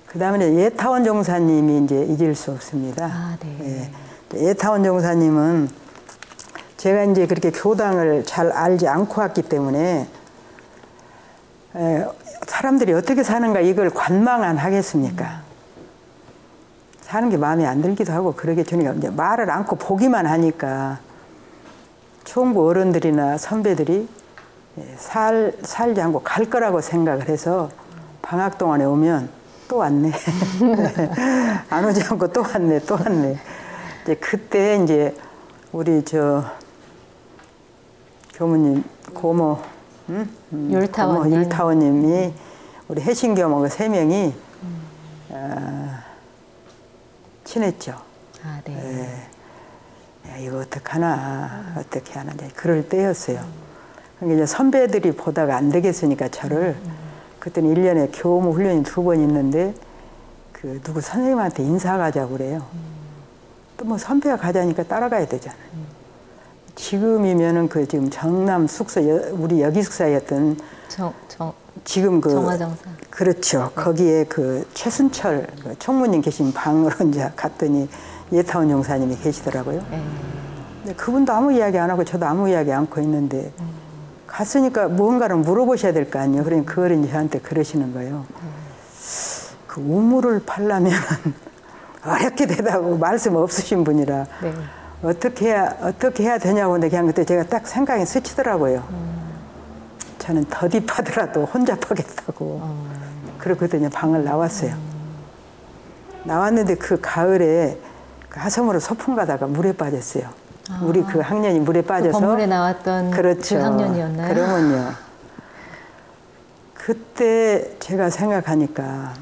Speaker 1: 그 다음에 예타원 종사님이 이제 잊을 수 없습니다.
Speaker 2: 아, 네.
Speaker 1: 예. 예타원 종사님은 제가 이제 그렇게 교당을 잘 알지 않고 왔기 때문에 사람들이 어떻게 사는가 이걸 관망 안 하겠습니까? 사는 게 마음에 안 들기도 하고 그러겠죠. 이제 말을 않고 보기만 하니까 총부 어른들이나 선배들이 살지 않고 갈 거라고 생각을 해서 방학 동안에 오면 또 왔네. 안 오지 않고 또 왔네, 또 왔네. 이제 그때 이제 우리 교무님 고모,
Speaker 2: 율타원님.
Speaker 1: 율타원님이 우리 해신교모 3명이 친했죠.
Speaker 2: 아, 네.
Speaker 1: 야, 이거 어떡하나, 어떻게 하나, 이제 그럴 때였어요. 그러니까 이제 선배들이 보다가 안 되겠으니까 저를, 그때는 1년에 교무 훈련이 2번 있는데, 그 누구 선생님한테 인사 가자고 그래요. 또 뭐 선배가 가자니까 따라가야 되잖아요. 지금이면은 그 지금 정남 숙소, 우리 여기 숙사였던 지금 그
Speaker 2: 정화정사.
Speaker 1: 그렇죠. 거기에 그 최순철 그 총무님 계신 방으로 이제 갔더니 예타운 용사님이 계시더라고요. 근데 그분도 아무 이야기 안 하고 저도 아무 이야기 않고 있는데 갔으니까 무언가를 물어보셔야 될 거 아니에요. 그러니까 그걸 이제 저한테 그러시는 거예요. 그 우물을 팔려면 어렵게 되다고 말씀 없으신 분이라
Speaker 2: 네.
Speaker 1: 어떻게 해야 되냐고 근데 그냥 그때 제가 딱 생각이 스치더라고요. 저는 더딥하더라도 혼자 파겠다고. 그러거든요. 방을 나왔어요. 나왔는데 그 가을에 그 하성으로 소풍 가다가 물에 빠졌어요. 우리 그 학년이 물에 빠져서.
Speaker 2: 그 건물에 나왔던
Speaker 1: 그렇죠.
Speaker 2: 그 학년이었나요?
Speaker 1: 그러면요. 그때 제가 생각하니까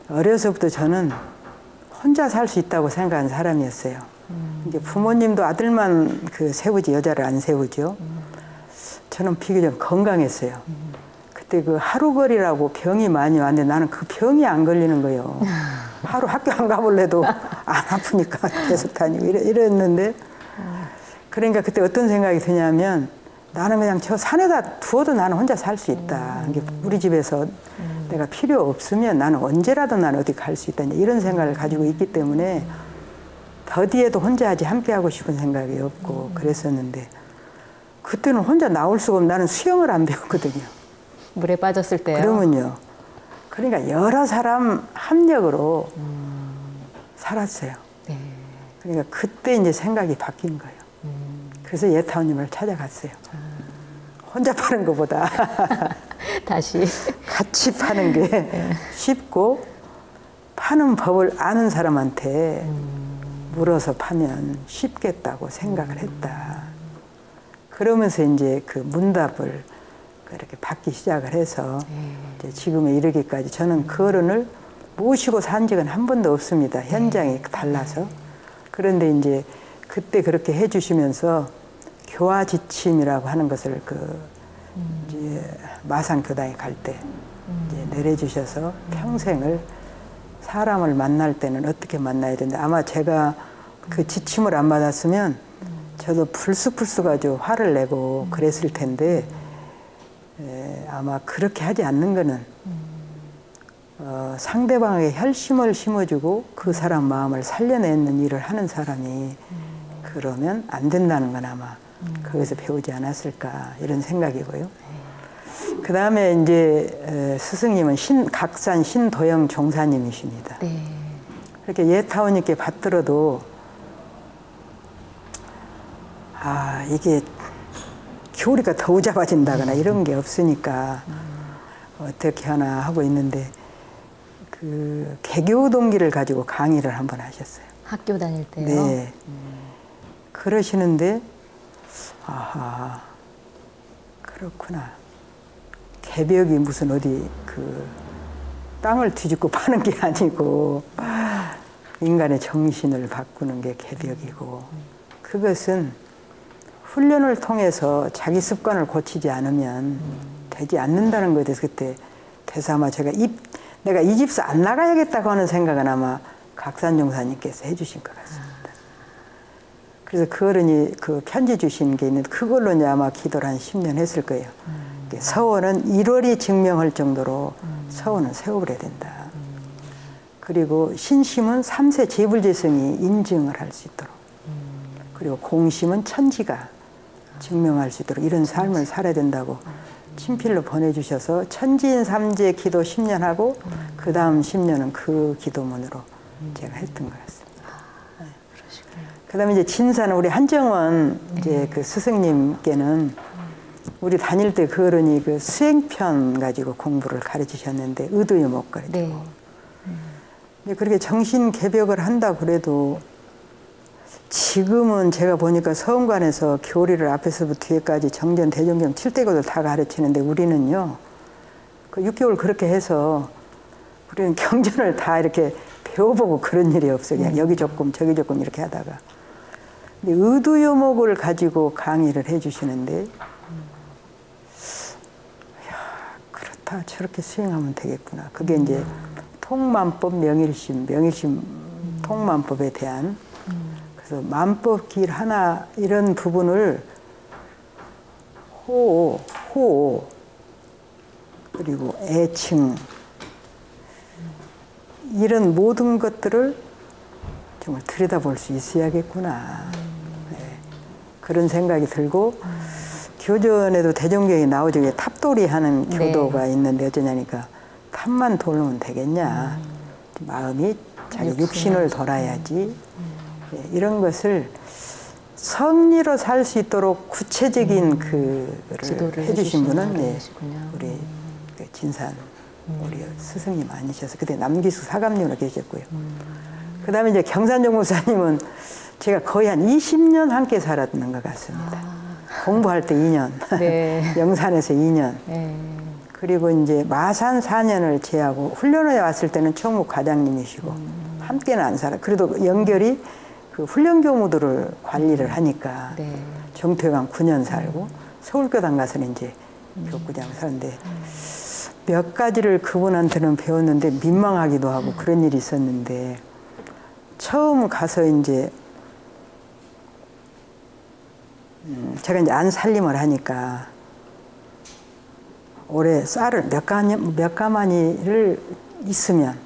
Speaker 1: 어려서부터 저는 혼자 살 수 있다고 생각한 사람이었어요. 이제 부모님도 아들만 그 세우지 여자를 안 세우죠. 저는 비교적 건강했어요. 그때 그 하루거리라고 병이 많이 왔는데 나는 그 병이 안 걸리는 거예요. 하루 학교 안 가볼래도 안 아프니까 계속 다니고 이랬는데 그러니까 그때 어떤 생각이 드냐면 나는 그냥 저 산에다 두어도 나는 혼자 살 수 있다. 우리 집에서 내가 필요 없으면 나는 언제라도 나는 어디 갈 수 있다. 이런 생각을 가지고 있기 때문에 더디에도 혼자 하지 함께 하고 싶은 생각이 없고 그랬었는데 그때는 혼자 나올 수가 없고 나는 수영을 안 배웠거든요.
Speaker 2: 물에 빠졌을 때요?
Speaker 1: 그러면요. 그러니까 여러 사람 합력으로 살았어요.
Speaker 2: 네.
Speaker 1: 그러니까 그때 이제 생각이 바뀐 거예요. 그래서 예타운님을 찾아갔어요. 혼자 파는 것보다
Speaker 2: 다시
Speaker 1: 같이 파는 게 쉽고 파는 법을 아는 사람한테 물어서 파면 쉽겠다고 생각을 했다. 그러면서 이제 그 문답을 이렇게 받기 시작을 해서 이제 지금에 이르기까지 저는 그 어른을 모시고 산 적은 한 번도 없습니다. 현장이 달라서. 그런데 이제 그때 그렇게 해주시면서 교화 지침이라고 하는 것을 그 이제 마산교당에 갈 때 이제 내려주셔서 평생을 사람을 만날 때는 어떻게 만나야 된다. 아마 제가 그 지침을 안 받았으면 저도 불쑥불쑥 아주 화를 내고 그랬을 텐데 아마 그렇게 하지 않는 거는 상대방에게 혈심을 심어주고 그 사람 마음을 살려내는 일을 하는 사람이 그러면 안 된다는 건 아마 거기서 배우지 않았을까 이런 생각이고요. 그 다음에 이제 스승님은 각산 신도영 종사님이십니다.
Speaker 2: 네.
Speaker 1: 그렇게 예타원님께 받들어도 이게 교리가 더우잡아진다거나 이런 게 없으니까 어떻게 하나 하고 있는데 그 개교 동기를 가지고 강의를 한번 하셨어요.
Speaker 2: 학교 다닐 때요?
Speaker 1: 네. 그러시는데 그렇구나. 개벽이 무슨 어디 그 땅을 뒤집고 파는 게 아니고 인간의 정신을 바꾸는 게 개벽이고 그것은 훈련을 통해서 자기 습관을 고치지 않으면 되지 않는다는 거에 대해서 그때 그래서 아마 제가 내가 이 집서 안 나가야겠다고 하는 생각은 아마 각산종사님께서 해주신 것 같습니다. 그래서 그 어른이 그 편지 주신 게 있는데 그걸로 이제 아마 기도를 한 10년 했을 거예요. 서원은 1월이 증명할 정도로 서원은 세워버려야 된다. 그리고 신심은 3세 재불재성이 인증을 할 수 있도록 그리고 공심은 천지가 증명할 수 있도록 이런 삶을 살아야 된다고 친필로 보내주셔서 천지인 3제 기도 10년 하고 그 다음 10년은 그 기도문으로 제가 했던 것 같습니다. 그 다음에 이제 진사는 우리 한정원 이제 그 스승님께는 우리 다닐 때 그 어른이 그 수행편 가지고 공부를 가르치셨는데 의도의 목걸이.
Speaker 2: 네.
Speaker 1: 그렇게 정신 개벽을 한다 그래도 지금은 제가 보니까 서원관에서 교리를 앞에서부터 뒤에까지 정전, 대종경, 7대교를 다 가르치는데 우리는요, 그 6개월 그렇게 해서 우리는 경전을 다 이렇게 배워보고 그런 일이 없어요. 그냥 여기 조금 저기 조금 이렇게 하다가. 근데 의두요목을 가지고 강의를 해주시는데 그렇다 저렇게 수행하면 되겠구나. 그게 이제 통만법 명일심 통만법에 대한 그래서 만법 길 하나 이런 부분을 호 그리고 애칭 이런 모든 것들을 정말 들여다볼 수 있어야겠구나. 네. 그런 생각이 들고 교전에도 대종경이 나오죠. 탑돌이 하는 교도가 있는데 어쩌냐니까 탑만 돌면 되겠냐. 마음이 자기 육신을 돌아야지. 네. 이런 것을 성리로 살 수 있도록 구체적인 그거를 해주신 분은 네. 우리 진산 우리 스승님 아니셔서 그때 남기숙 사감님으로 계셨고요. 그 다음에 이제 경산정 목사님은 제가 거의 한 20년 함께 살았는 것 같습니다. 공부할 때 2년,
Speaker 2: 네.
Speaker 1: 영산에서 2년.
Speaker 2: 네.
Speaker 1: 그리고 이제 마산 4년을 제하고 훈련에 왔을 때는 총무 과장님이시고 함께는 안 살아. 그래도 연결이 그 훈련 교무들을 관리를 하니까
Speaker 2: 네.
Speaker 1: 정퇴관 9년 살고 서울교당 가서는 이제 교구장 사는데 몇 가지를 그분한테는 배웠는데 민망하기도 하고 그런 일이 있었는데 처음 가서 이제 제가 이제 안 살림을 하니까 올해 쌀을 몇 가마니를 있으면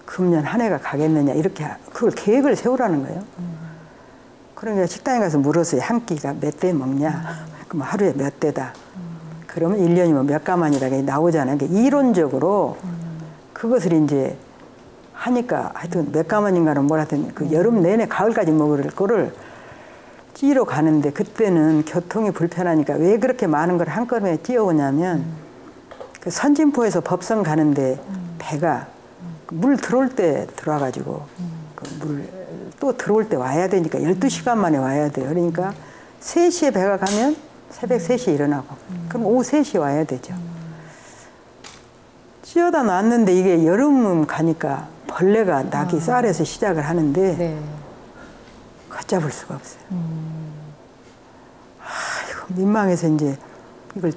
Speaker 1: 금년 한 해가 가겠느냐 이렇게 그걸 계획을 세우라는 거예요. 그러니까 식당에 가서 물었어요. 한 끼가 몇 대 먹냐? 그럼 하루에 몇 대다. 그러면 1년이면 몇 가마니라고 나오잖아요. 그러니까 이론적으로 그것을 이제 하니까 하여튼 몇 가마니인가는 뭘 하여튼 그 여름 내내 가을까지 먹을 거를 찌러 가는데 그때는 교통이 불편하니까 왜 그렇게 많은 걸 한꺼번에 찌어오냐면 그 선진포에서 법성 가는데 배가 물 들어올 때 들어와가지고 그 물 또 들어올 때 와야 되니까 12시간 만에 와야 돼요. 그러니까 3시에 배가 가면 새벽 3시에 일어나고 그럼 오후 3시에 와야 되죠. 찌어다 놨는데 이게 여름 가니까 벌레가 나기 쌀에서 시작을 하는데
Speaker 2: 네.
Speaker 1: 걷잡을 수가 없어요. 이거 민망해서 이제 이걸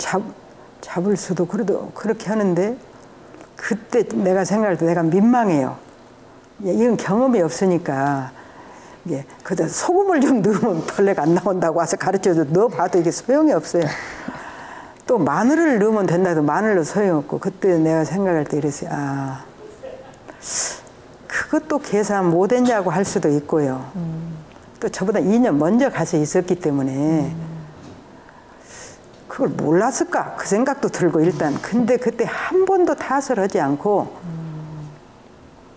Speaker 1: 잡을 수도 그래도 그렇게 하는데 그때 내가 생각할 때 내가 민망해요. 이건 경험이 없으니까 이게 그다 소금을 좀 넣으면 벌레가 안 나온다고 와서 가르쳐줘. 넣어봐도 이게 소용이 없어요. 또 마늘을 넣으면 된다 해도 마늘로 소용없고 그때 내가 생각할 때 이랬어요. 아 그것도 계산 못했냐고 할 수도 있고요. 또 저보다 2년 먼저 가서 있었기 때문에 그걸 몰랐을까 그 생각도 들고 일단 근데 그때 한 번도 탓을 하지 않고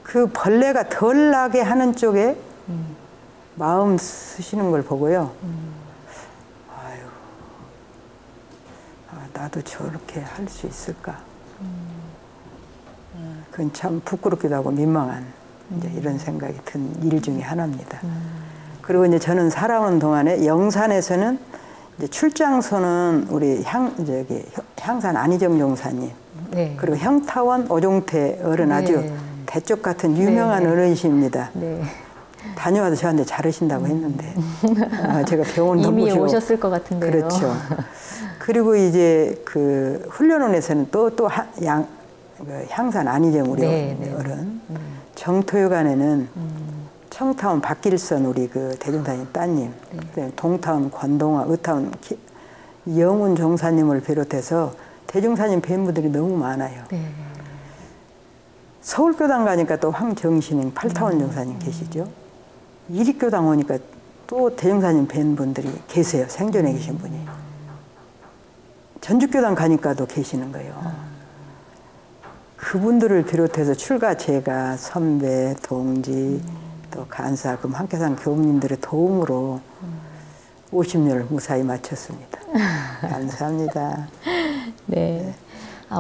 Speaker 1: 그 벌레가 덜 나게 하는 쪽에 마음 쓰시는 걸 보고요. 아유, 나도 저렇게 할 수 있을까? 그건 참 부끄럽기도 하고 민망한 이제 이런 생각이 든 일 중에 하나입니다. 그리고 이제 저는 살아오는 동안에 영산에서는 이제 출장소는 우리 향산 안희정 용사님,
Speaker 2: 네.
Speaker 1: 그리고 형타원 오종태 어른 아주
Speaker 2: 네.
Speaker 1: 대쪽 같은 유명한
Speaker 2: 네.
Speaker 1: 어른이십니다.
Speaker 2: 네.
Speaker 1: 다녀와도 저한테 잘하신다고 했는데 제가 병원
Speaker 2: 이미
Speaker 1: 모시고
Speaker 2: 오셨을 것 같은데요.
Speaker 1: 그렇죠. 그리고 이제 그 훈련원에서는 또 향산 안희정 우리
Speaker 2: 네,
Speaker 1: 어른, 정토유관에는 청타운 박길선 우리 그 대종사님 따님, 네. 동타운 권동화, 의타운 영훈 종사님을 비롯해서 대종사님 뵌분들이 너무 많아요.
Speaker 2: 네.
Speaker 1: 서울교당 가니까 또 황정신행 팔타원 종사님 계시죠. 이립교당 오니까 또 대종사님 뵌 분들이 계세요. 생존해 계신 분이. 전주교당 가니까도 계시는 거예요. 그분들을 비롯해서 출가 제가 선배, 동지, 또 간사, 금 한계산 교우님들의 도움으로 50년을 무사히 마쳤습니다. 감사합니다.
Speaker 2: 네.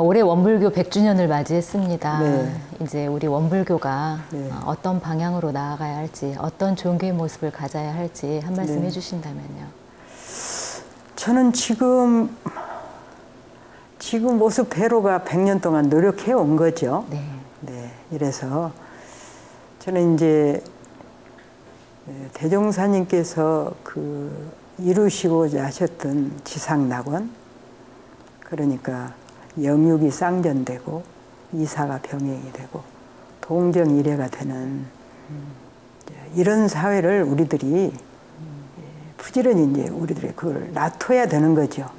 Speaker 2: 올해 원불교 100주년을 맞이했습니다.
Speaker 1: 네.
Speaker 2: 이제 우리 원불교가
Speaker 1: 네.
Speaker 2: 어떤 방향으로 나아가야 할지, 어떤 종교의 모습을 가져야 할지 한 말씀
Speaker 1: 네.
Speaker 2: 해주신다면요.
Speaker 1: 저는 지금 모습대로가 100년 동안 노력해 온 거죠.
Speaker 2: 네.
Speaker 1: 네. 이래서 저는 이제 대종사님께서 그 이루시고자 하셨던 지상낙원, 그러니까 영육이 쌍전되고 이사가 병행이 되고 동정일해가 되는 이런 사회를 우리들이 부지런히 이제 우리들이 그걸 놔둬야 되는 거죠.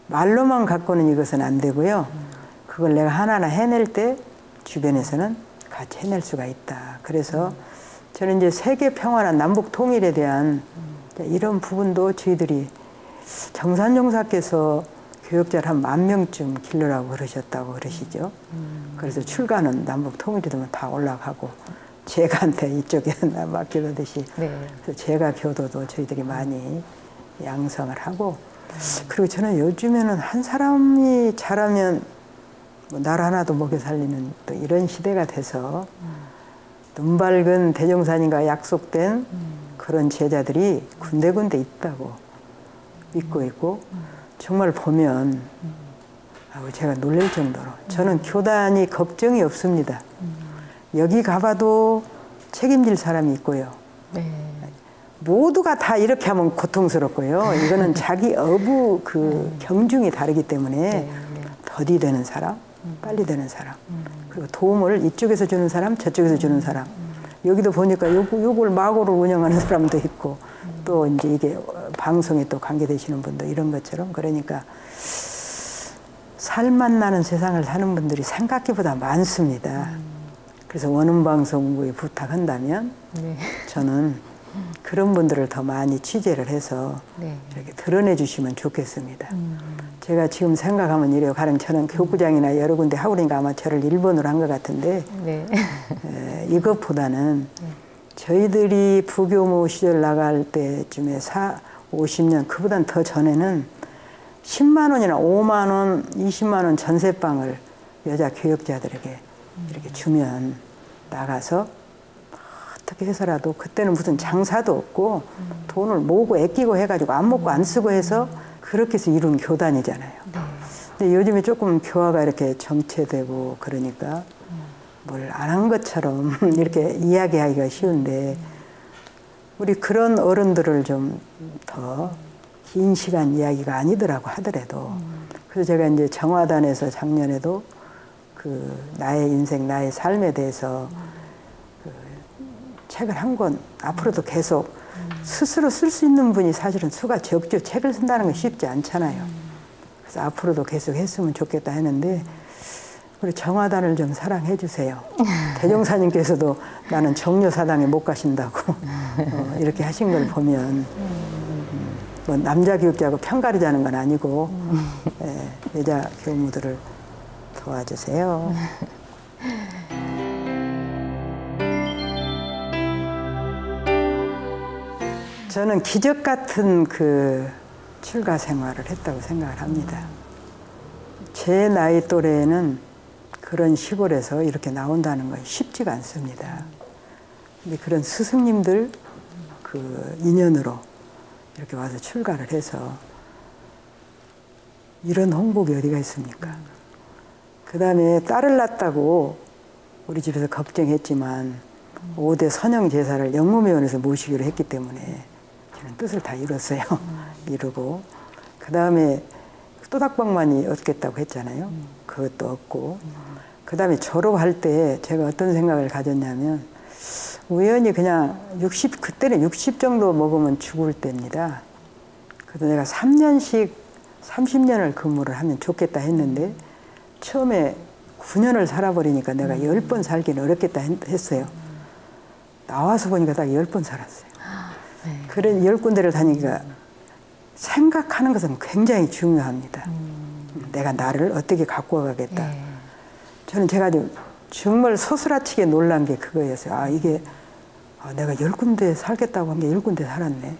Speaker 1: 말로만 갖고는 이것은 안 되고요. 그걸 내가 하나하나 해낼 때 주변에서는 같이 해낼 수가 있다. 그래서 저는 이제 세계 평화나 남북 통일에 대한 이런 부분도 저희들이 정산용사께서 교역자를 한 10,000명쯤 길러라고 그러셨다고 그러시죠. 그래서 출가는 남북 통일이 되면 다 올라가고 제가한테 이쪽에 맡겨두듯이 그래서 제가 교도도 저희들이 많이 양성을 하고 그리고 저는 요즘에는 한 사람이 잘하면 뭐 나라 하나도 먹여 살리는 또 이런 시대가 돼서 눈 밝은 대종사님과 약속된 그런 제자들이 군데군데 있다고 믿고 있고 정말 보면 제가 놀랄 정도로 저는 교단이 걱정이 없습니다. 여기 가봐도 책임질 사람이 있고요. 모두가 다 이렇게 하면 고통스럽고요. 이거는 자기 어부 그 경중이 다르기 때문에 더디 되는 사람, 빨리 되는 사람, 그리고 도움을 이쪽에서 주는 사람, 저쪽에서 주는 사람. 여기도 보니까 요걸 마고를 운영하는 사람도 있고 또 이제 이게 방송에 또 관계되시는 분도 이런 것처럼 그러니까 살맛 나는 세상을 사는 분들이 생각보다 많습니다. 그래서 원음방송국에 부탁한다면 저는 그런 분들을 더 많이 취재를 해서 이렇게 드러내 주시면 좋겠습니다. 제가 지금 생각하면 이래요. 가령 저는 교구장이나 여러 군데 하고 그러니까 아마 저를 일본으로 한 것 같은데 이것보다는 저희들이 부교모 시절 나갈 때쯤에 50년 그보단 더 전에는 10만 원이나 5만 원, 20만 원 전세방을 여자 교역자들에게 이렇게 주면 나가서 어떻게 해서라도 그때는 무슨 장사도 없고 돈을 모으고 아끼고 해가지고 안 먹고 안 쓰고 해서 그렇게 해서 이룬 교단이잖아요. 근데 요즘에 조금 교화가 이렇게 정체되고 그러니까 뭘 안 한 것처럼 이렇게 이야기하기가 쉬운데 우리 그런 어른들을 좀 더 긴 시간 이야기가 아니더라고 하더라도 그래서 제가 이제 정화단에서 작년에도 그 나의 인생, 나의 삶에 대해서 그 책을 한 권 앞으로도 계속 스스로 쓸 수 있는 분이 사실은 수가 적죠. 책을 쓴다는 건 쉽지 않잖아요. 그래서 앞으로도 계속 했으면 좋겠다 했는데 우리 정화단을 좀 사랑해 주세요. 대종사님께서도 나는 정료사당에 못 가신다고 이렇게 하신 걸 보면 뭐 남자 교육자하고 편가르자는 건 아니고 여자 교무들을 도와주세요. 저는 기적 같은 그 출가 생활을 했다고 생각을 합니다. 제 나이 또래에는 그런 시골에서 이렇게 나온다는 건 쉽지가 않습니다. 근데 그런 스승님들 그 인연으로 이렇게 와서 출가를 해서 이런 홍복이 어디가 있습니까? 그 다음에 딸을 낳았다고 우리 집에서 걱정했지만 5대 선영 제사를 영무묘원에서 모시기로 했기 때문에 저는 뜻을 다 이뤘어요. 이루고 그 다음에 또닥방만이 얻겠다고 했잖아요. 그것도 얻고 그 다음에 졸업할 때 제가 어떤 생각을 가졌냐면 우연히 그냥 그때는 60 정도 먹으면 죽을 때입니다. 그래서 내가 3년씩 30년을 근무를 하면 좋겠다 했는데 처음에 9년을 살아버리니까 내가 10번 살기는 어렵겠다 했어요. 나와서 보니까 딱 10번 살았어요. 그래 10군데를 다니니까 생각하는 것은 굉장히 중요합니다. 내가 나를 어떻게 갖고 가겠다. 저는 제가 정말 소스라치게 놀란 게 그거였어요. 이게 내가 10군데 살겠다고 한 게 10군데 살았네.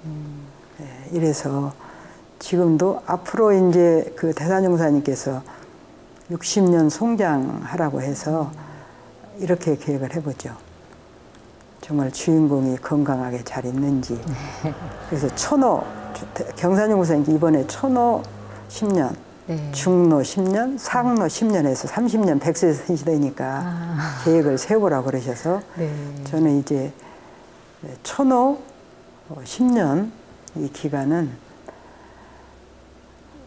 Speaker 1: 이래서 지금도 앞으로 이제 그 대산용사님께서 60년 송장하라고 해서 이렇게 계획을 해보죠. 정말 주인공이 건강하게 잘 있는지. 그래서 경산용사님 이번에 천호 10년
Speaker 2: 네.
Speaker 1: 중로 10년, 상로 10년에서 30년 100세 시대니까 계획을 세우라고 그러셔서
Speaker 2: 네.
Speaker 1: 저는 이제 천호 10년 이 기간은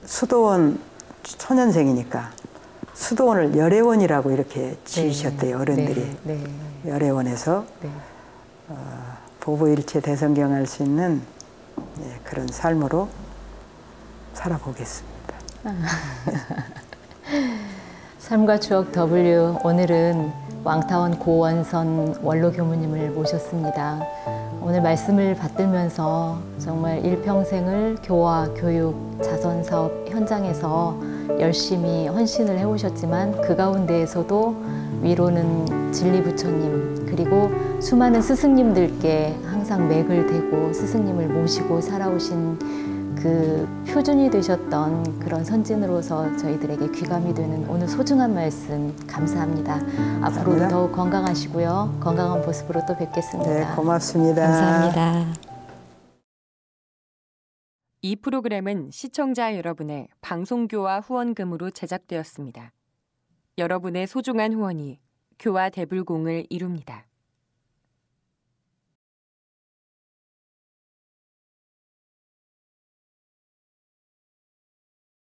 Speaker 1: 수도원 초년생이니까 수도원을 열애원이라고 이렇게 지으셨대요. 어른들이.
Speaker 2: 네. 네.
Speaker 1: 열애원에서
Speaker 2: 네.
Speaker 1: 보부일체 대성경할 수 있는 그런 삶으로 살아보겠습니다.
Speaker 2: 삶과 추억 W 오늘은 왕타원 고원선 원로 교무님을 모셨습니다. 오늘 말씀을 받들면서 정말 일평생을 교화, 교육, 자선사업 현장에서 열심히 헌신을 해오셨지만 그 가운데에서도 위로는 진리부처님 그리고 수많은 스승님들께 항상 맥을 대고 스승님을 모시고 살아오신 그 표준이 되셨던 그런 선진으로서 저희들에게 귀감이 되는 오늘 소중한 말씀 감사합니다. 앞으로도 더욱 건강하시고요. 건강한 모습으로 또 뵙겠습니다.
Speaker 1: 네, 고맙습니다.
Speaker 2: 감사합니다.
Speaker 3: 이 프로그램은 시청자 여러분의 방송교화 후원금으로 제작되었습니다. 여러분의 소중한 후원이 교화 대불공을 이룹니다.